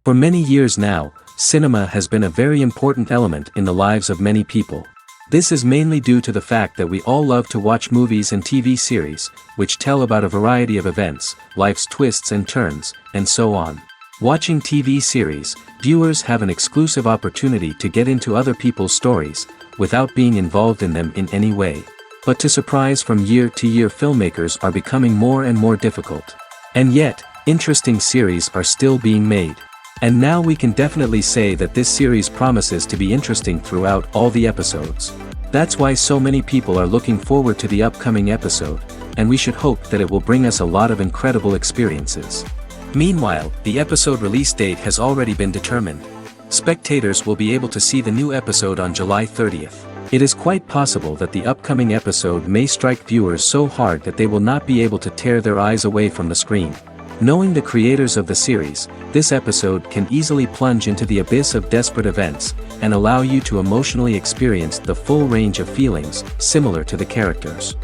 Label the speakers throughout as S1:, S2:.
S1: For many years now, cinema has been a very important element in the lives of many people. This is mainly due to the fact that we all love to watch movies and TV series, which tell about a variety of events, life's twists and turns, and so on. Watching TV series, viewers have an exclusive opportunity to get into other people's stories, without being involved in them in any way. But to surprise from year to year, filmmakers are becoming more and more difficult. And yet, interesting series are still being made. And now we can definitely say that this series promises to be interesting throughout all the episodes. That's why so many people are looking forward to the upcoming episode, and we should hope that it will bring us a lot of incredible experiences. Meanwhile, the episode release date has already been determined. Spectators will be able to see the new episode on July 30th. It is quite possible that the upcoming episode may strike viewers so hard that they will not be able to tear their eyes away from the screen. Knowing the creators of the series, this episode can easily plunge into the abyss of desperate events, and allow you to emotionally experience the full range of feelings, similar to the characters.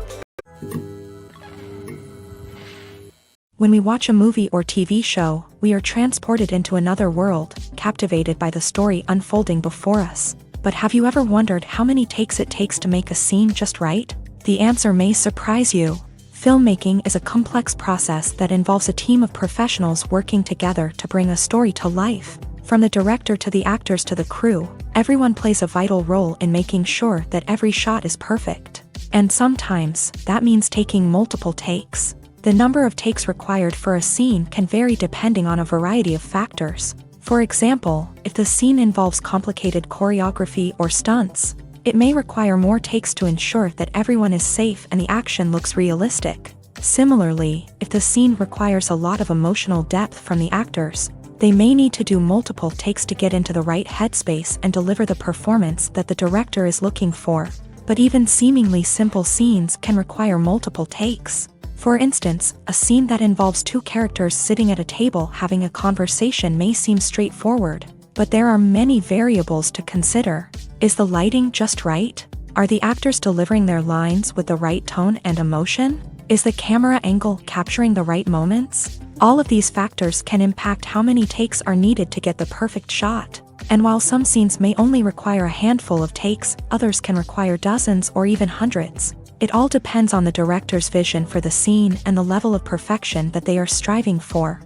S2: When we watch a movie or TV show, we are transported into another world, captivated by the story unfolding before us. But have you ever wondered how many takes it takes to make a scene just right? The answer may surprise you. Filmmaking is a complex process that involves a team of professionals working together to bring a story to life. From the director to the actors to the crew, everyone plays a vital role in making sure that every shot is perfect. And sometimes, that means taking multiple takes. The number of takes required for a scene can vary depending on a variety of factors. For example, if the scene involves complicated choreography or stunts, it may require more takes to ensure that everyone is safe and the action looks realistic. Similarly, if the scene requires a lot of emotional depth from the actors, they may need to do multiple takes to get into the right headspace and deliver the performance that the director is looking for. But even seemingly simple scenes can require multiple takes. For instance, a scene that involves two characters sitting at a table having a conversation may seem straightforward, but there are many variables to consider. Is the lighting just right? Are the actors delivering their lines with the right tone and emotion? Is the camera angle capturing the right moments? All of these factors can impact how many takes are needed to get the perfect shot. And while some scenes may only require a handful of takes, others can require dozens or even hundreds. It all depends on the director's vision for the scene and the level of perfection that they are striving for.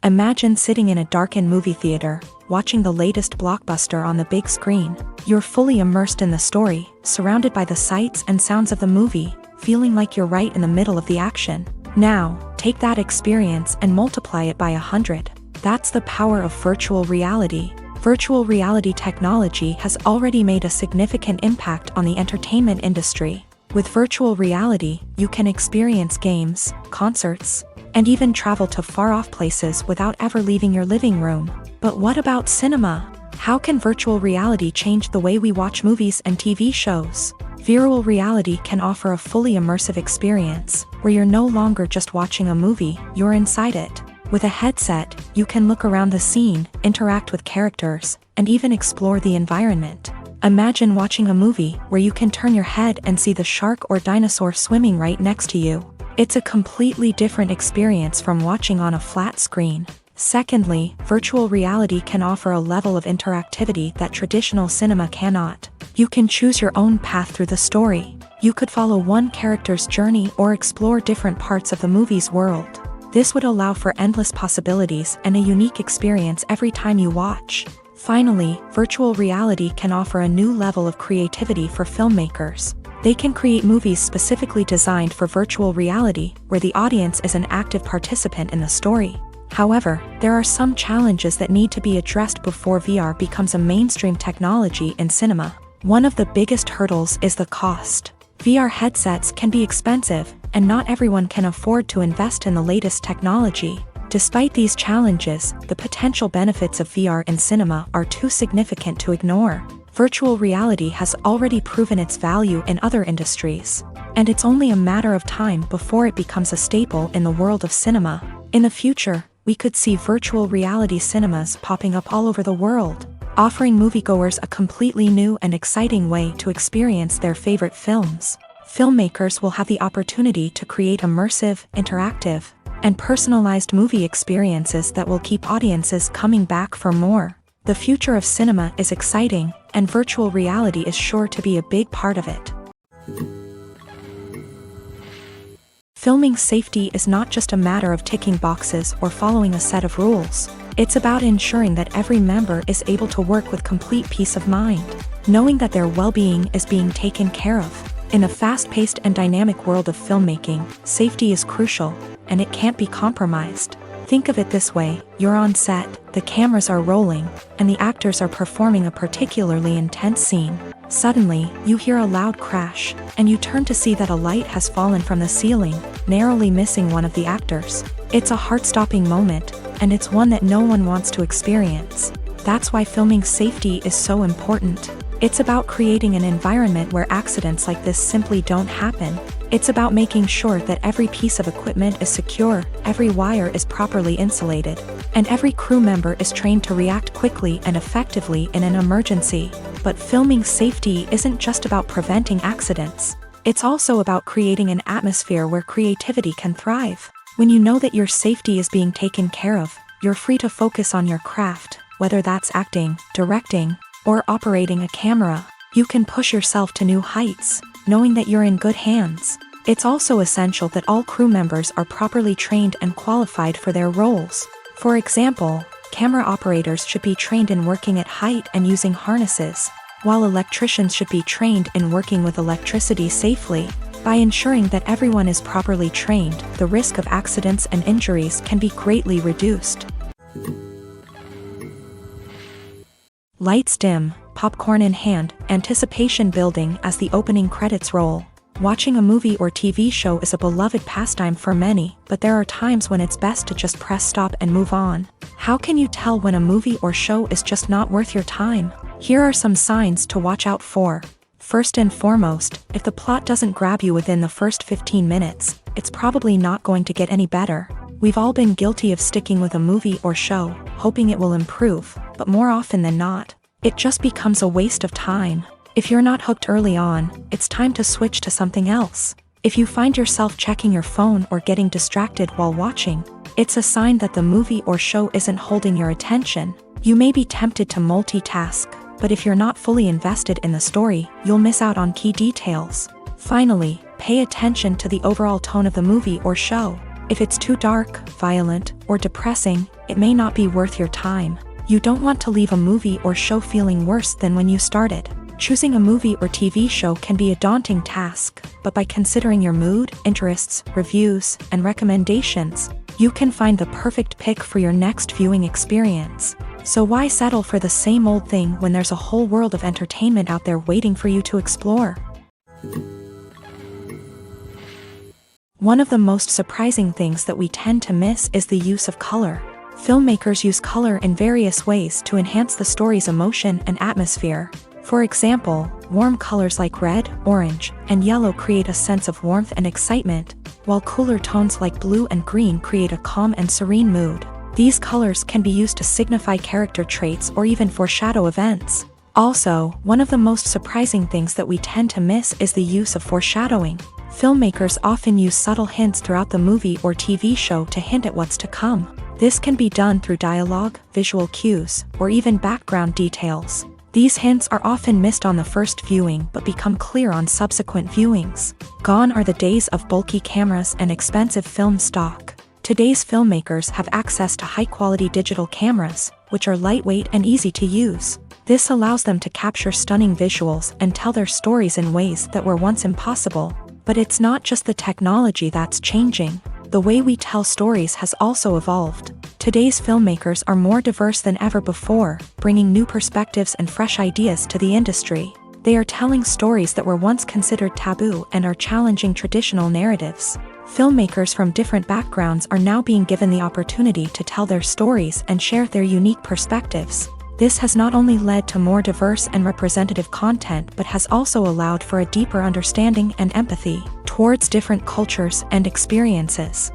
S2: Imagine sitting in a darkened movie theater, watching the latest blockbuster on the big screen. You're fully immersed in the story, surrounded by the sights and sounds of the movie, feeling like you're right in the middle of the action. Now, take that experience and multiply it by 100. That's the power of virtual reality. Virtual reality technology has already made a significant impact on the entertainment industry. With virtual reality, you can experience games, concerts, and even travel to far-off places without ever leaving your living room. But what about cinema? How can virtual reality change the way we watch movies and TV shows? Virtual reality can offer a fully immersive experience, where you're no longer just watching a movie, you're inside it. With a headset, you can look around the scene, interact with characters, and even explore the environment. Imagine watching a movie where you can turn your head and see the shark or dinosaur swimming right next to you. It's a completely different experience from watching on a flat screen. Secondly, virtual reality can offer a level of interactivity that traditional cinema cannot. You can choose your own path through the story. You could follow one character's journey or explore different parts of the movie's world. This would allow for endless possibilities and a unique experience every time you watch. Finally, virtual reality can offer a new level of creativity for filmmakers. They can create movies specifically designed for virtual reality, where the audience is an active participant in the story. However, there are some challenges that need to be addressed before VR becomes a mainstream technology in cinema. One of the biggest hurdles is the cost. VR headsets can be expensive, and not everyone can afford to invest in the latest technology. Despite these challenges, the potential benefits of VR in cinema are too significant to ignore. Virtual reality has already proven its value in other industries, and it's only a matter of time before it becomes a staple in the world of cinema. In the future, we could see virtual reality cinemas popping up all over the world, offering moviegoers a completely new and exciting way to experience their favorite films. Filmmakers will have the opportunity to create immersive, interactive, and personalized movie experiences that will keep audiences coming back for more. The future of cinema is exciting, and virtual reality is sure to be a big part of it. Filming safety is not just a matter of ticking boxes or following a set of rules. It's about ensuring that every member is able to work with complete peace of mind, knowing that their well-being is being taken care of. In a fast-paced and dynamic world of filmmaking, safety is crucial, and it can't be compromised. Think of it this way: you're on set, the cameras are rolling, and the actors are performing a particularly intense scene. Suddenly, you hear a loud crash, and you turn to see that a light has fallen from the ceiling, narrowly missing one of the actors. It's a heart-stopping moment, and it's one that no one wants to experience. That's why filming safety is so important. It's about creating an environment where accidents like this simply don't happen. It's about making sure that every piece of equipment is secure, every wire is properly insulated, and every crew member is trained to react quickly and effectively in an emergency. But filming safety isn't just about preventing accidents. It's also about creating an atmosphere where creativity can thrive. When you know that your safety is being taken care of, you're free to focus on your craft, whether that's acting, directing, or operating a camera. You can push yourself to new heights, knowing that you're in good hands. It's also essential that all crew members are properly trained and qualified for their roles. For example, camera operators should be trained in working at height and using harnesses, while electricians should be trained in working with electricity safely. By ensuring that everyone is properly trained, the risk of accidents and injuries can be greatly reduced. Lights dim, popcorn in hand, anticipation building as the opening credits roll. Watching a movie or TV show is a beloved pastime for many, but there are times when it's best to just press stop and move on. How can you tell when a movie or show is just not worth your time? Here are some signs to watch out for. First and foremost, if the plot doesn't grab you within the first 15 minutes, it's probably not going to get any better. We've all been guilty of sticking with a movie or show, hoping it will improve, but more often than not, it just becomes a waste of time. If you're not hooked early on, it's time to switch to something else. If you find yourself checking your phone or getting distracted while watching, it's a sign that the movie or show isn't holding your attention. You may be tempted to multitask, but if you're not fully invested in the story, you'll miss out on key details. Finally, pay attention to the overall tone of the movie or show. If it's too dark, violent, or depressing, it may not be worth your time. You don't want to leave a movie or show feeling worse than when you started. Choosing a movie or TV show can be a daunting task, but by considering your mood, interests, reviews, and recommendations, you can find the perfect pick for your next viewing experience. So why settle for the same old thing when there's a whole world of entertainment out there waiting for you to explore? One of the most surprising things that we tend to miss is the use of color. Filmmakers use color in various ways to enhance the story's emotion and atmosphere. For example, warm colors like red, orange, and yellow create a sense of warmth and excitement, while cooler tones like blue and green create a calm and serene mood. These colors can be used to signify character traits or even foreshadow events. Also, one of the most surprising things that we tend to miss is the use of foreshadowing. Filmmakers often use subtle hints throughout the movie or TV show to hint at what's to come. This can be done through dialogue, visual cues, or even background details. These hints are often missed on the first viewing but become clear on subsequent viewings. Gone are the days of bulky cameras and expensive film stock. Today's filmmakers have access to high-quality digital cameras, which are lightweight and easy to use. This allows them to capture stunning visuals and tell their stories in ways that were once impossible. But it's not just the technology that's changing. The way we tell stories has also evolved. Today's filmmakers are more diverse than ever before, bringing new perspectives and fresh ideas to the industry. They are telling stories that were once considered taboo and are challenging traditional narratives. Filmmakers from different backgrounds are now being given the opportunity to tell their stories and share their unique perspectives. This has not only led to more diverse and representative content but has also allowed for a deeper understanding and empathy towards different cultures and experiences.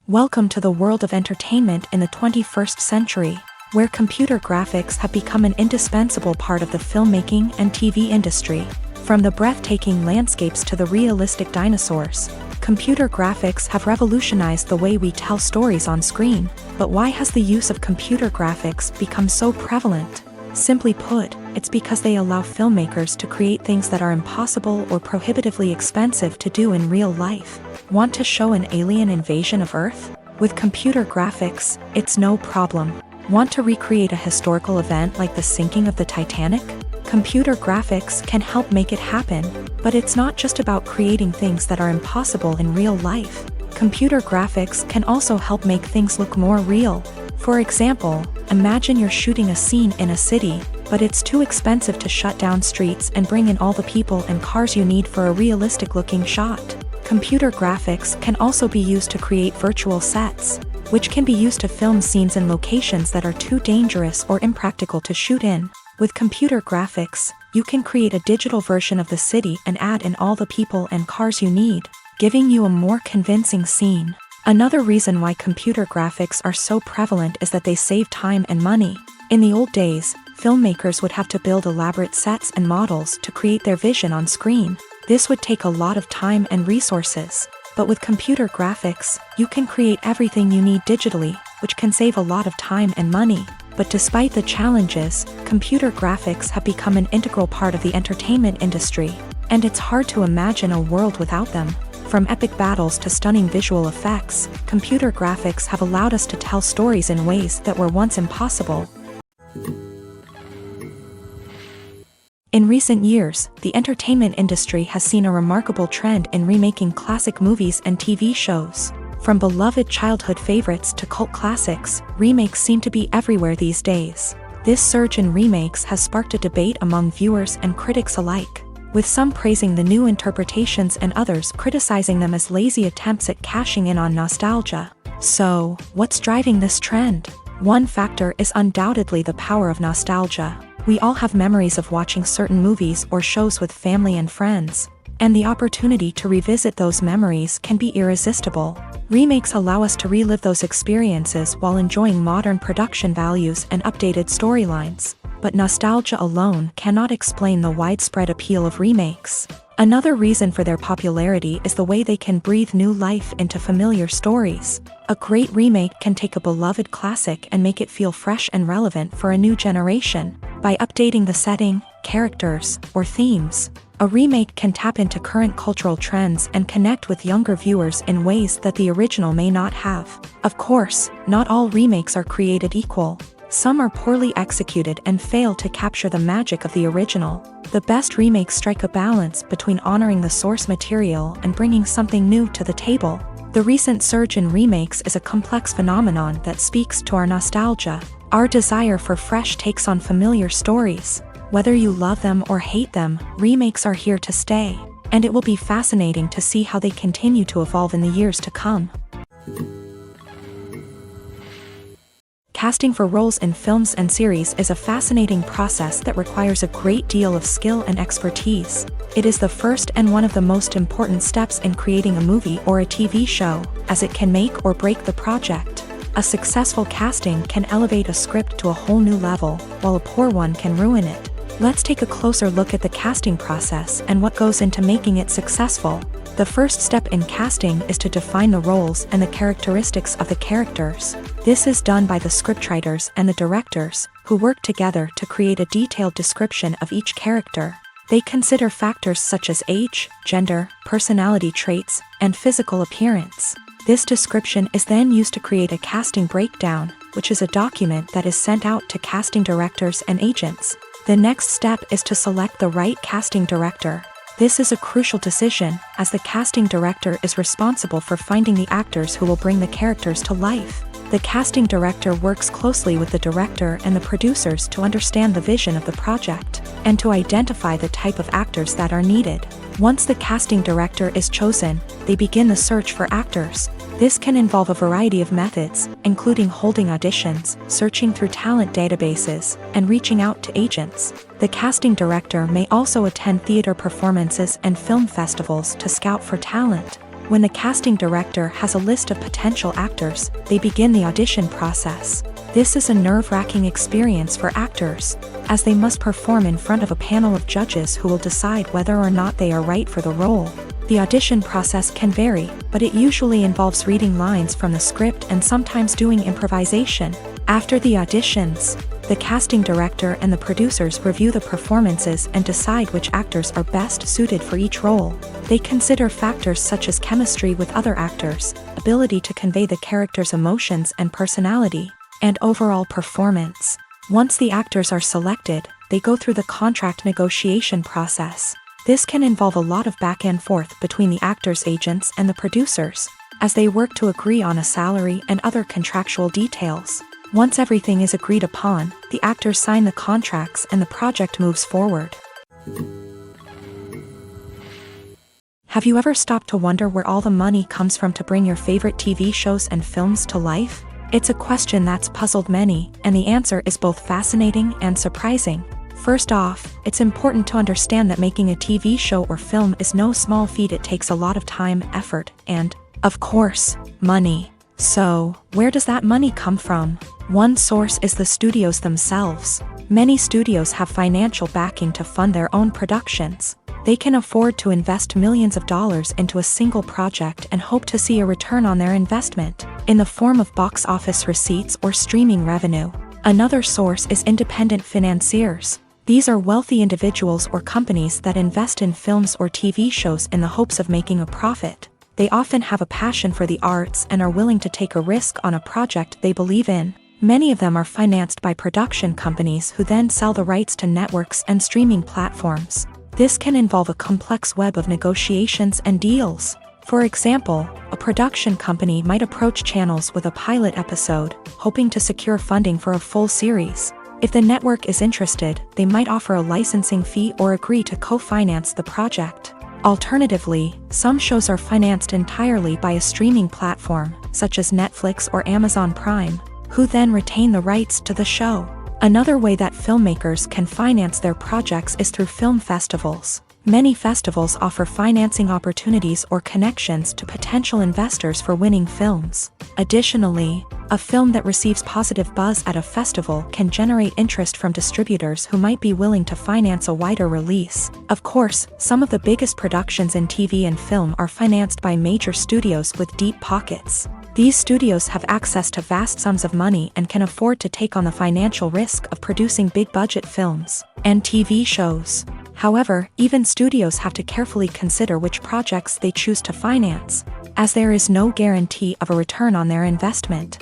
S2: Welcome to the world of entertainment in the 21st century, where computer graphics have become an indispensable part of the filmmaking and TV industry. From the breathtaking landscapes to the realistic dinosaurs, Computer graphics have revolutionized the way we tell stories on screen, but why has the use of computer graphics become so prevalent? Simply put, it's because they allow filmmakers to create things that are impossible or prohibitively expensive to do in real life. Want to show an alien invasion of Earth? With computer graphics, it's no problem. Want to recreate a historical event like the sinking of the Titanic? Computer graphics can help make it happen, but it's not just about creating things that are impossible in real life. Computer graphics can also help make things look more real. For example, imagine you're shooting a scene in a city, but it's too expensive to shut down streets and bring in all the people and cars you need for a realistic-looking shot. Computer graphics can also be used to create virtual sets, which can be used to film scenes in locations that are too dangerous or impractical to shoot in. With computer graphics, you can create a digital version of the city and add in all the people and cars you need, giving you a more convincing scene. Another reason why computer graphics are so prevalent is that they save time and money. In the old days, filmmakers would have to build elaborate sets and models to create their vision on screen. This would take a lot of time and resources. But with computer graphics, you can create everything you need digitally, which can save a lot of time and money. But despite the challenges, computer graphics have become an integral part of the entertainment industry, and it's hard to imagine a world without them. From epic battles to stunning visual effects, computer graphics have allowed us to tell stories in ways that were once impossible. In recent years, the entertainment industry has seen a remarkable trend in remaking classic movies and TV shows. From beloved childhood favorites to cult classics, remakes seem to be everywhere these days. This surge in remakes has sparked a debate among viewers and critics alike, with some praising the new interpretations and others criticizing them as lazy attempts at cashing in on nostalgia. So, what's driving this trend? One factor is undoubtedly the power of nostalgia. We all have memories of watching certain movies or shows with family and friends, and the opportunity to revisit those memories can be irresistible. Remakes allow us to relive those experiences while enjoying modern production values and updated storylines. But nostalgia alone cannot explain the widespread appeal of remakes. Another reason for their popularity is the way they can breathe new life into familiar stories. A great remake can take a beloved classic and make it feel fresh and relevant for a new generation. By updating the setting, characters, or themes, a remake can tap into current cultural trends and connect with younger viewers in ways that the original may not have. Of course, not all remakes are created equal. Some are poorly executed and fail to capture the magic of the original. The best remakes strike a balance between honoring the source material and bringing something new to the table. The recent surge in remakes is a complex phenomenon that speaks to our nostalgia, our desire for fresh takes on familiar stories. Whether you love them or hate them, remakes are here to stay, and it will be fascinating to see how they continue to evolve in the years to come. Casting for roles in films and series is a fascinating process that requires a great deal of skill and expertise. It is the first and one of the most important steps in creating a movie or a TV show, as it can make or break the project. A successful casting can elevate a script to a whole new level, while a poor one can ruin it. Let's take a closer look at the casting process and what goes into making it successful. The first step in casting is to define the roles and the characteristics of the characters. This is done by the scriptwriters and the directors, who work together to create a detailed description of each character. They consider factors such as age, gender, personality traits, and physical appearance. This description is then used to create a casting breakdown, which is a document that is sent out to casting directors and agents. The next step is to select the right casting director. This is a crucial decision, as the casting director is responsible for finding the actors who will bring the characters to life. The casting director works closely with the director and the producers to understand the vision of the project, and to identify the type of actors that are needed. Once the casting director is chosen, they begin the search for actors. This can involve a variety of methods, including holding auditions, searching through talent databases, and reaching out to agents. The casting director may also attend theater performances and film festivals to scout for talent. When the casting director has a list of potential actors, they begin the audition process. This is a nerve-wracking experience for actors, as they must perform in front of a panel of judges who will decide whether or not they are right for the role. The audition process can vary, but it usually involves reading lines from the script and sometimes doing improvisation. After the auditions, the casting director and the producers review the performances and decide which actors are best suited for each role. They consider factors such as chemistry with other actors, ability to convey the character's emotions and personality, and overall performance. Once the actors are selected, they go through the contract negotiation process. This can involve a lot of back and forth between the actors' agents and the producers, as they work to agree on a salary and other contractual details. Once everything is agreed upon, the actors sign the contracts and the project moves forward. Have you ever stopped to wonder where all the money comes from to bring your favorite TV shows and films to life? It's a question that's puzzled many, and the answer is both fascinating and surprising. First off, it's important to understand that making a TV show or film is no small feat. It takes a lot of time, effort, and, of course, money. So, where does that money come from? One source is the studios themselves. Many studios have financial backing to fund their own productions. They can afford to invest millions of dollars into a single project and hope to see a return on their investment, in the form of box office receipts or streaming revenue. Another source is independent financiers. These are wealthy individuals or companies that invest in films or TV shows in the hopes of making a profit. They often have a passion for the arts and are willing to take a risk on a project they believe in. Many of them are financed by production companies who then sell the rights to networks and streaming platforms. This can involve a complex web of negotiations and deals. For example, a production company might approach channels with a pilot episode, hoping to secure funding for a full series. If the network is interested, they might offer a licensing fee or agree to co-finance the project. Alternatively, some shows are financed entirely by a streaming platform, such as Netflix or Amazon Prime, who then retain the rights to the show. Another way that filmmakers can finance their projects is through film festivals. Many festivals offer financing opportunities or connections to potential investors for winning films. Additionally, a film that receives positive buzz at a festival can generate interest from distributors who might be willing to finance a wider release. Of course, some of the biggest productions in TV and film are financed by major studios with deep pockets. These studios have access to vast sums of money and can afford to take on the financial risk of producing big-budget films and TV shows. However, even studios have to carefully consider which projects they choose to finance, as there is no guarantee of a return on their investment.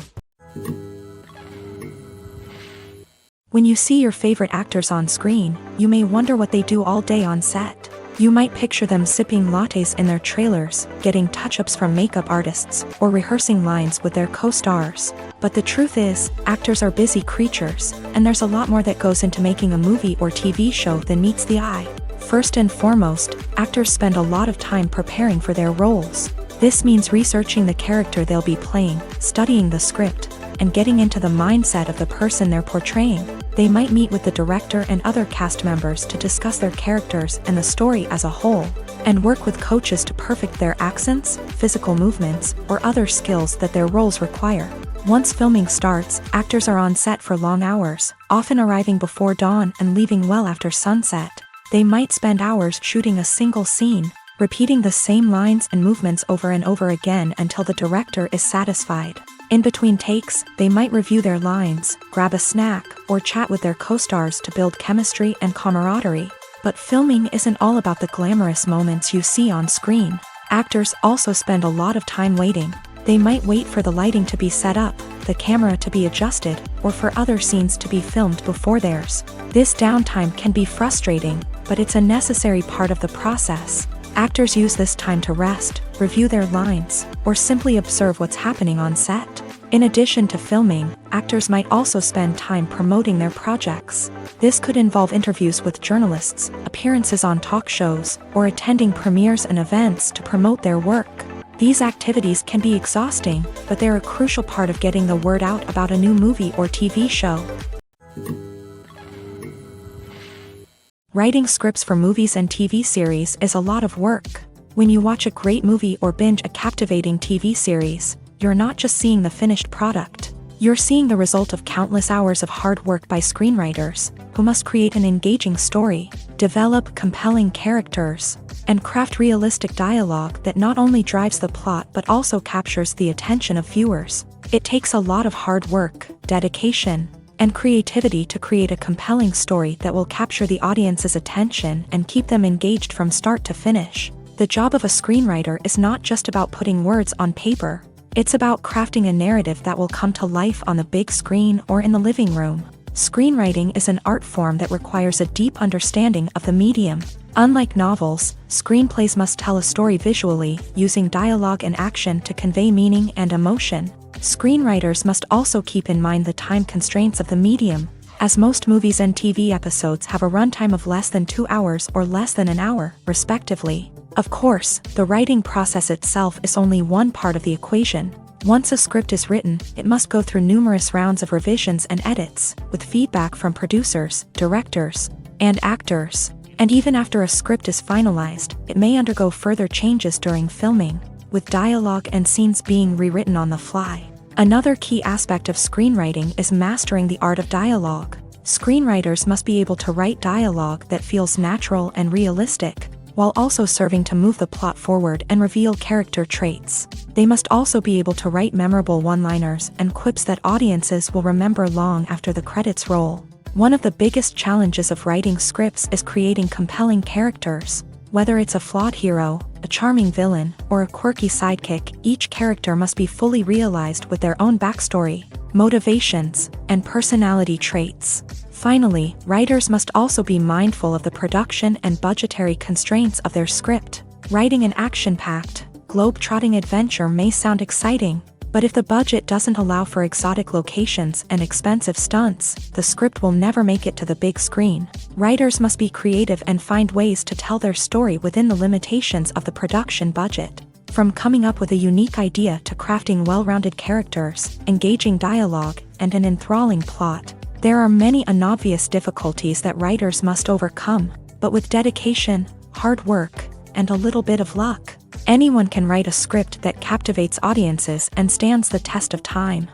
S2: When you see your favorite actors on screen, you may wonder what they do all day on set. You might picture them sipping lattes in their trailers, getting touch-ups from makeup artists, or rehearsing lines with their co-stars. But the truth is, actors are busy creatures, and there's a lot more that goes into making a movie or TV show than meets the eye. First and foremost, actors spend a lot of time preparing for their roles. This means researching the character they'll be playing, studying the script, and getting into the mindset of the person they're portraying. They might meet with the director and other cast members to discuss their characters and the story as a whole, and work with coaches to perfect their accents, physical movements, or other skills that their roles require. Once filming starts, actors are on set for long hours, often arriving before dawn and leaving well after sunset. They might spend hours shooting a single scene, repeating the same lines and movements over and over again until the director is satisfied. In between takes, they might review their lines, grab a snack, or chat with their co-stars to build chemistry and camaraderie. But filming isn't all about the glamorous moments you see on screen. Actors also spend a lot of time waiting. They might wait for the lighting to be set up, the camera to be adjusted, or for other scenes to be filmed before theirs. This downtime can be frustrating, but it's a necessary part of the process. Actors use this time to rest, review their lines, or simply observe what's happening on set. In addition to filming, actors might also spend time promoting their projects. This could involve interviews with journalists, appearances on talk shows, or attending premieres and events to promote their work. These activities can be exhausting, but they're a crucial part of getting the word out about a new movie or TV show. Writing scripts for movies and TV series is a lot of work. When you watch a great movie or binge a captivating TV series, you're not just seeing the finished product. You're seeing the result of countless hours of hard work by screenwriters, who must create an engaging story, develop compelling characters, and craft realistic dialogue that not only drives the plot but also captures the attention of viewers. It takes a lot of hard work, dedication, and creativity to create a compelling story that will capture the audience's attention and keep them engaged from start to finish. The job of a screenwriter is not just about putting words on paper. It's about crafting a narrative that will come to life on the big screen or in the living room. Screenwriting is an art form that requires a deep understanding of the medium. Unlike novels, screenplays must tell a story visually, using dialogue and action to convey meaning and emotion. Screenwriters must also keep in mind the time constraints of the medium, as most movies and TV episodes have a runtime of less than 2 hours or less than an hour, respectively. Of course, the writing process itself is only one part of the equation. Once a script is written, it must go through numerous rounds of revisions and edits, with feedback from producers, directors, and actors. And even after a script is finalized, it may undergo further changes during filming, with dialogue and scenes being rewritten on the fly. Another key aspect of screenwriting is mastering the art of dialogue. Screenwriters must be able to write dialogue that feels natural and realistic, while also serving to move the plot forward and reveal character traits. They must also be able to write memorable one-liners and quips that audiences will remember long after the credits roll. One of the biggest challenges of writing scripts is creating compelling characters. Whether it's a flawed hero, a charming villain, or a quirky sidekick, each character must be fully realized with their own backstory, motivations, and personality traits. Finally, writers must also be mindful of the production and budgetary constraints of their script. Writing an action-packed, globe-trotting adventure may sound exciting, but if the budget doesn't allow for exotic locations and expensive stunts, the script will never make it to the big screen. Writers must be creative and find ways to tell their story within the limitations of the production budget. From coming up with a unique idea to crafting well-rounded characters, engaging dialogue, and an enthralling plot, there are many unobvious difficulties that writers must overcome, but with dedication, hard work, and a little bit of luck, anyone can write a script that captivates audiences and stands the test of time.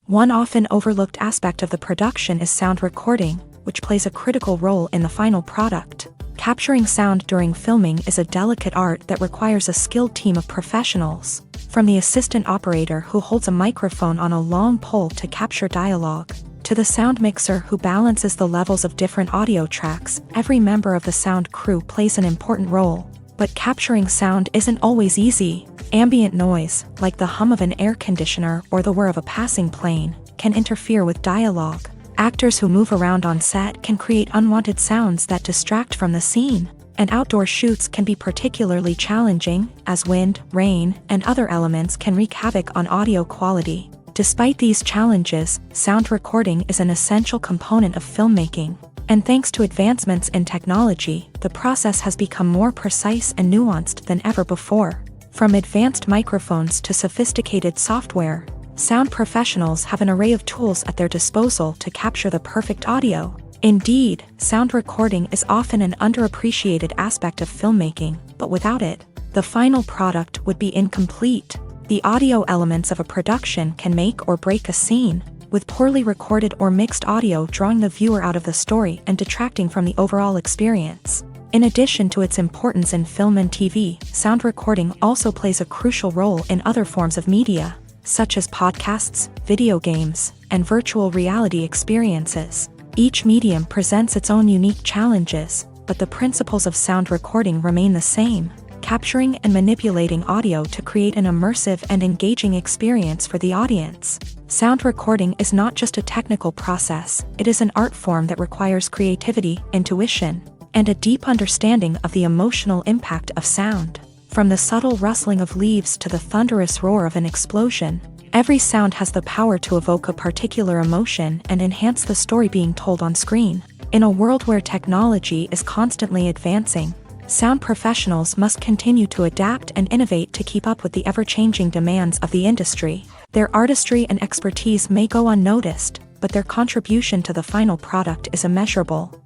S2: One often overlooked aspect of the production is sound recording, which plays a critical role in the final product. Capturing sound during filming is a delicate art that requires a skilled team of professionals. From the assistant operator who holds a microphone on a long pole to capture dialogue, to the sound mixer who balances the levels of different audio tracks, every member of the sound crew plays an important role. But capturing sound isn't always easy. Ambient noise, like the hum of an air conditioner or the whir of a passing plane, can interfere with dialogue. Actors who move around on set can create unwanted sounds that distract from the scene. And outdoor shoots can be particularly challenging, as wind, rain, and other elements can wreak havoc on audio quality. Despite these challenges, sound recording is an essential component of filmmaking. And thanks to advancements in technology, the process has become more precise and nuanced than ever before. From advanced microphones to sophisticated software, sound professionals have an array of tools at their disposal to capture the perfect audio. Indeed, sound recording is often an underappreciated aspect of filmmaking, but without it, the final product would be incomplete. The audio elements of a production can make or break a scene, with poorly recorded or mixed audio drawing the viewer out of the story and detracting from the overall experience. In addition to its importance in film and TV, sound recording also plays a crucial role in other forms of media, such as podcasts, video games, and virtual reality experiences. Each medium presents its own unique challenges, but the principles of sound recording remain the same, capturing and manipulating audio to create an immersive and engaging experience for the audience. Sound recording is not just a technical process, it is an art form that requires creativity, intuition, and a deep understanding of the emotional impact of sound. From the subtle rustling of leaves to the thunderous roar of an explosion, every sound has the power to evoke a particular emotion and enhance the story being told on screen. In a world where technology is constantly advancing, sound professionals must continue to adapt and innovate to keep up with the ever-changing demands of the industry. Their artistry and expertise may go unnoticed, but their contribution to the final product is immeasurable.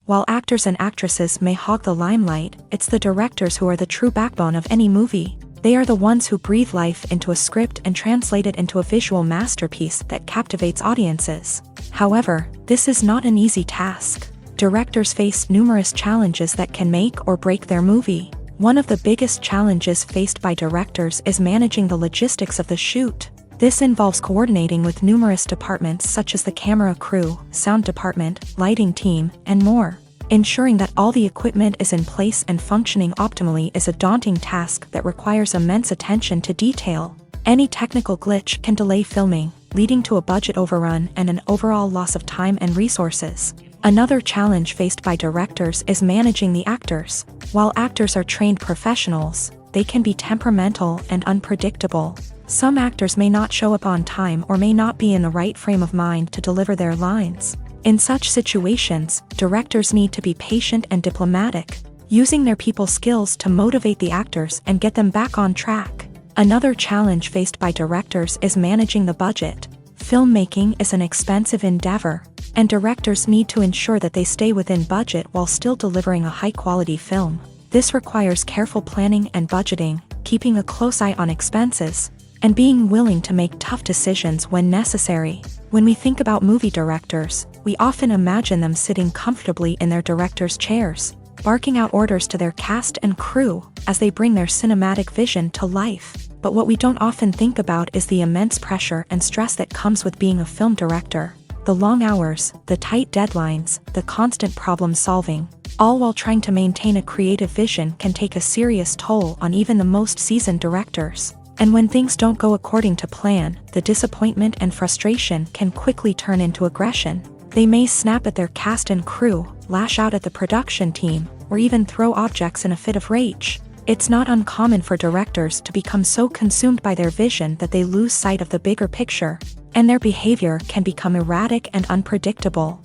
S2: While actors and actresses may hog the limelight, it's the directors who are the true backbone of any movie. They are the ones who breathe life into a script and translate it into a visual masterpiece that captivates audiences. However, this is not an easy task. Directors face numerous challenges that can make or break their movie. One of the biggest challenges faced by directors is managing the logistics of the shoot. This involves coordinating with numerous departments such as the camera crew, sound department, lighting team, and more. Ensuring that all the equipment is in place and functioning optimally is a daunting task that requires immense attention to detail. Any technical glitch can delay filming, leading to a budget overrun and an overall loss of time and resources. Another challenge faced by directors is managing the actors. While actors are trained professionals, they can be temperamental and unpredictable. Some actors may not show up on time or may not be in the right frame of mind to deliver their lines. In such situations, directors need to be patient and diplomatic, using their people skills to motivate the actors and get them back on track. Another challenge faced by directors is managing the budget. Filmmaking is an expensive endeavor, and directors need to ensure that they stay within budget while still delivering a high-quality film. This requires careful planning and budgeting, keeping a close eye on expenses, and being willing to make tough decisions when necessary. When we think about movie directors, we often imagine them sitting comfortably in their director's chairs, barking out orders to their cast and crew as they bring their cinematic vision to life. But what we don't often think about is the immense pressure and stress that comes with being a film director. The long hours, the tight deadlines, the constant problem solving, all while trying to maintain a creative vision can take a serious toll on even the most seasoned directors. And when things don't go according to plan, the disappointment and frustration can quickly turn into aggression. They may snap at their cast and crew, lash out at the production team, or even throw objects in a fit of rage. It's not uncommon for directors to become so consumed by their vision that they lose sight of the bigger picture, and their behavior can become erratic and unpredictable.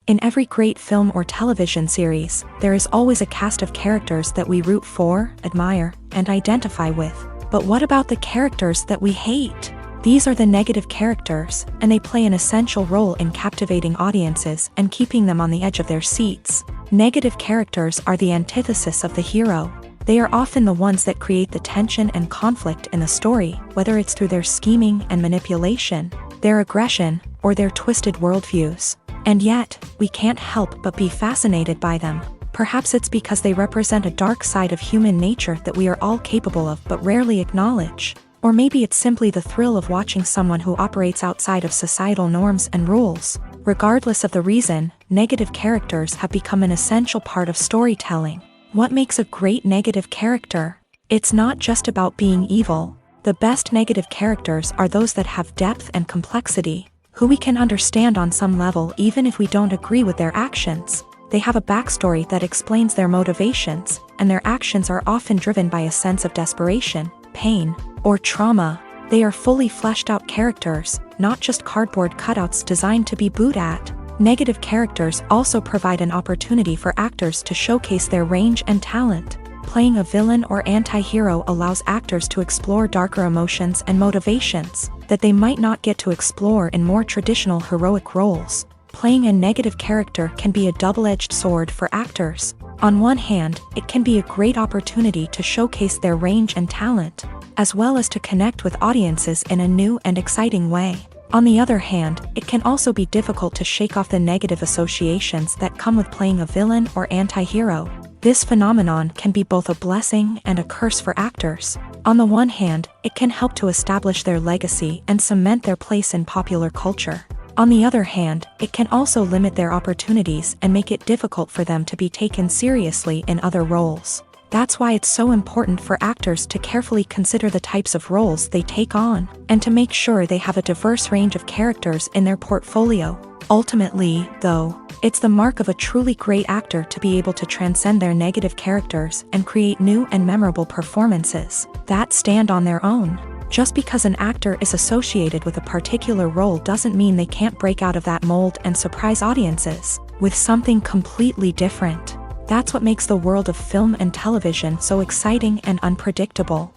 S2: In every great film or television series, there is always a cast of characters that we root for, admire, and identify with. But what about the characters that we hate? These are the negative characters, and they play an essential role in captivating audiences and keeping them on the edge of their seats. Negative characters are the antithesis of the hero. They are often the ones that create the tension and conflict in the story, whether it's through their scheming and manipulation, their aggression, or their twisted worldviews. And yet, we can't help but be fascinated by them. Perhaps it's because they represent a dark side of human nature that we are all capable of but rarely acknowledge. Or maybe it's simply the thrill of watching someone who operates outside of societal norms and rules. Regardless of the reason, negative characters have become an essential part of storytelling. What makes a great negative character? It's not just about being evil. The best negative characters are those that have depth and complexity, who we can understand on some level even if we don't agree with their actions. They have a backstory that explains their motivations, and their actions are often driven by a sense of desperation, pain, or trauma. They are fully fleshed out characters, not just cardboard cutouts designed to be booed at. Negative characters also provide an opportunity for actors to showcase their range and talent. Playing a villain or anti-hero allows actors to explore darker emotions and motivations that they might not get to explore in more traditional heroic roles. Playing a negative character can be a double-edged sword for actors. On one hand, it can be a great opportunity to showcase their range and talent, as well as to connect with audiences in a new and exciting way. On the other hand, it can also be difficult to shake off the negative associations that come with playing a villain or anti-hero. This phenomenon can be both a blessing and a curse for actors. On the one hand, it can help to establish their legacy and cement their place in popular culture. On the other hand, it can also limit their opportunities and make it difficult for them to be taken seriously in other roles. That's why it's so important for actors to carefully consider the types of roles they take on, and to make sure they have a diverse range of characters in their portfolio. Ultimately, though, it's the mark of a truly great actor to be able to transcend their negative characters and create new and memorable performances that stand on their own. Just because an actor is associated with a particular role doesn't mean they can't break out of that mold and surprise audiences with something completely different. That's what makes the world of film and television so exciting and unpredictable.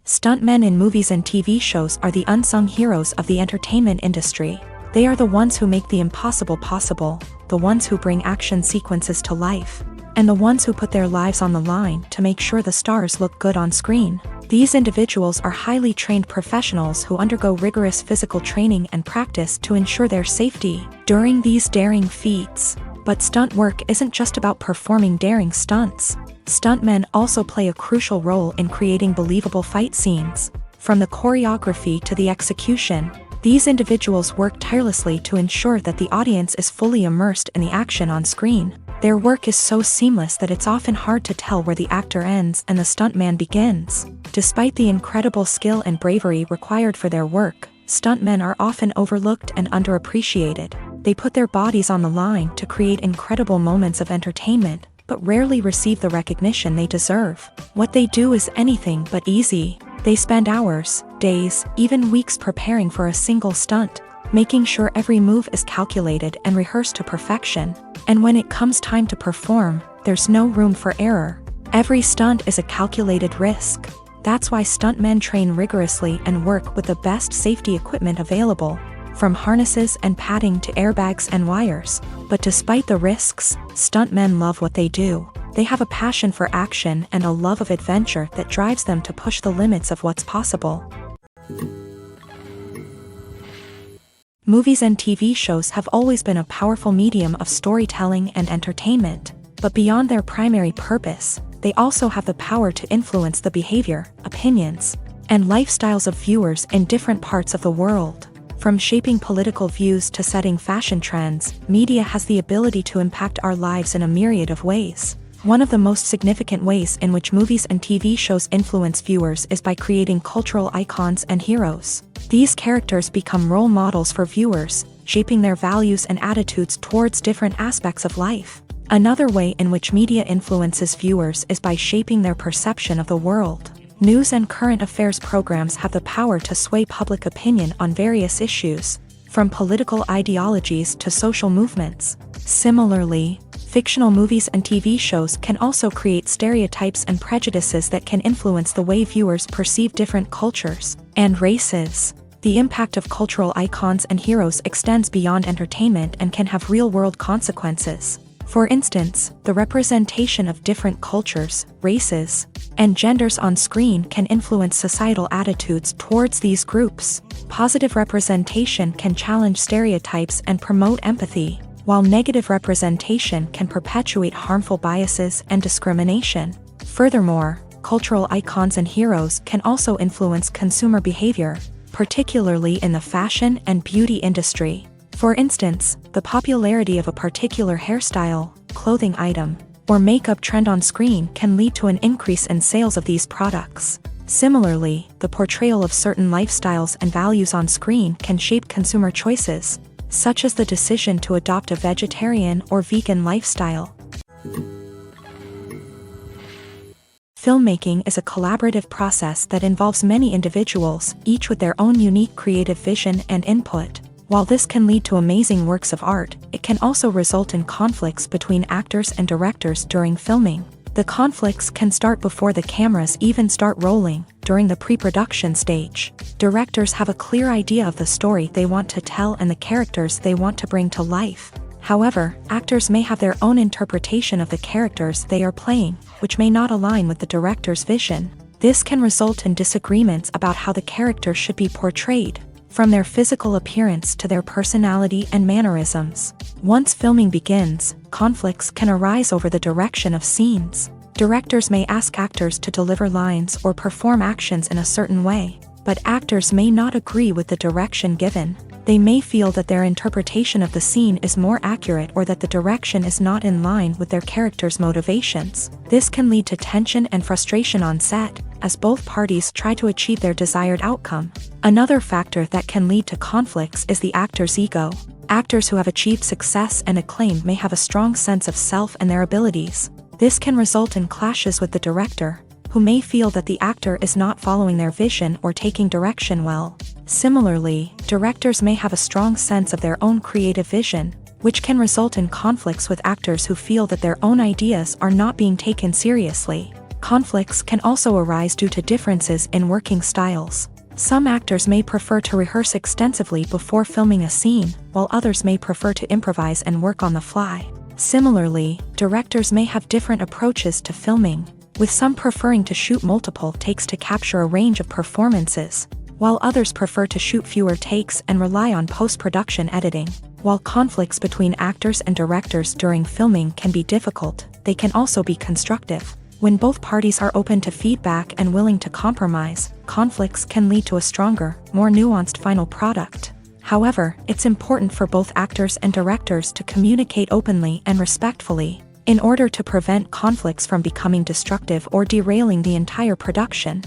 S2: Stuntmen in movies and TV shows are the unsung heroes of the entertainment industry. They are the ones who make the impossible possible, the ones who bring action sequences to life, and the ones who put their lives on the line to make sure the stars look good on screen. These individuals are highly trained professionals who undergo rigorous physical training and practice to ensure their safety during these daring feats. But stunt work isn't just about performing daring stunts. Stuntmen also play a crucial role in creating believable fight scenes. From the choreography to the execution, these individuals work tirelessly to ensure that the audience is fully immersed in the action on screen. Their work is so seamless that it's often hard to tell where the actor ends and the stuntman begins. Despite the incredible skill and bravery required for their work, stuntmen are often overlooked and underappreciated. They put their bodies on the line to create incredible moments of entertainment, but rarely receive the recognition they deserve. What they do is anything but easy. They spend hours, days, even weeks preparing for a single stunt, making sure every move is calculated and rehearsed to perfection. And when it comes time to perform, there's no room for error. Every stunt is a calculated risk. That's why stuntmen train rigorously and work with the best safety equipment available, from harnesses and padding to airbags and wires. But despite the risks, stuntmen love what they do. They have a passion for action and a love of adventure that drives them to push the limits of what's possible. Movies and TV shows have always been a powerful medium of storytelling and entertainment, but beyond their primary purpose, they also have the power to influence the behavior, opinions, and lifestyles of viewers in different parts of the world. From shaping political views to setting fashion trends, media has the ability to impact our lives in a myriad of ways. One of the most significant ways in which movies and TV shows influence viewers is by creating cultural icons and heroes. These characters become role models for viewers, shaping their values and attitudes towards different aspects of life. Another way in which media influences viewers is by shaping their perception of the world. News and current affairs programs have the power to sway public opinion on various issues, from political ideologies to social movements. Similarly, fictional movies and TV shows can also create stereotypes and prejudices that can influence the way viewers perceive different cultures and races. The impact of cultural icons and heroes extends beyond entertainment and can have real-world consequences. For instance, the representation of different cultures, races, and genders on screen can influence societal attitudes towards these groups. Positive representation can challenge stereotypes and promote empathy, while negative representation can perpetuate harmful biases and discrimination. Furthermore, cultural icons and heroes can also influence consumer behavior, particularly in the fashion and beauty industry. For instance, the popularity of a particular hairstyle, clothing item, or makeup trend on screen can lead to an increase in sales of these products. Similarly, the portrayal of certain lifestyles and values on screen can shape consumer choices, such as the decision to adopt a vegetarian or vegan lifestyle. Filmmaking is a collaborative process that involves many individuals, each with their own unique creative vision and input. While this can lead to amazing works of art, it can also result in conflicts between actors and directors during filming. The conflicts can start before the cameras even start rolling, during the pre-production stage. Directors have a clear idea of the story they want to tell and the characters they want to bring to life. However, actors may have their own interpretation of the characters they are playing, which may not align with the director's vision. This can result in disagreements about how the character should be portrayed, from their physical appearance to their personality and mannerisms. Once filming begins, conflicts can arise over the direction of scenes. Directors may ask actors to deliver lines or perform actions in a certain way, but actors may not agree with the direction given. They may feel that their interpretation of the scene is more accurate or that the direction is not in line with their character's motivations. This can lead to tension and frustration on set, as both parties try to achieve their desired outcome. Another factor that can lead to conflicts is the actor's ego. Actors who have achieved success and acclaim may have a strong sense of self and their abilities. This can result in clashes with the director, who may feel that the actor is not following their vision or taking direction well. Similarly, directors may have a strong sense of their own creative vision, which can result in conflicts with actors who feel that their own ideas are not being taken seriously. Conflicts can also arise due to differences in working styles. Some actors may prefer to rehearse extensively before filming a scene, while others may prefer to improvise and work on the fly. Similarly, directors may have different approaches to filming, with some preferring to shoot multiple takes to capture a range of performances, while others prefer to shoot fewer takes and rely on post-production editing. While conflicts between actors and directors during filming can be difficult, they can also be constructive. When both parties are open to feedback and willing to compromise, conflicts can lead to a stronger, more nuanced final product. However, it's important for both actors and directors to communicate openly and respectfully, in order to prevent conflicts from becoming destructive or derailing the entire production.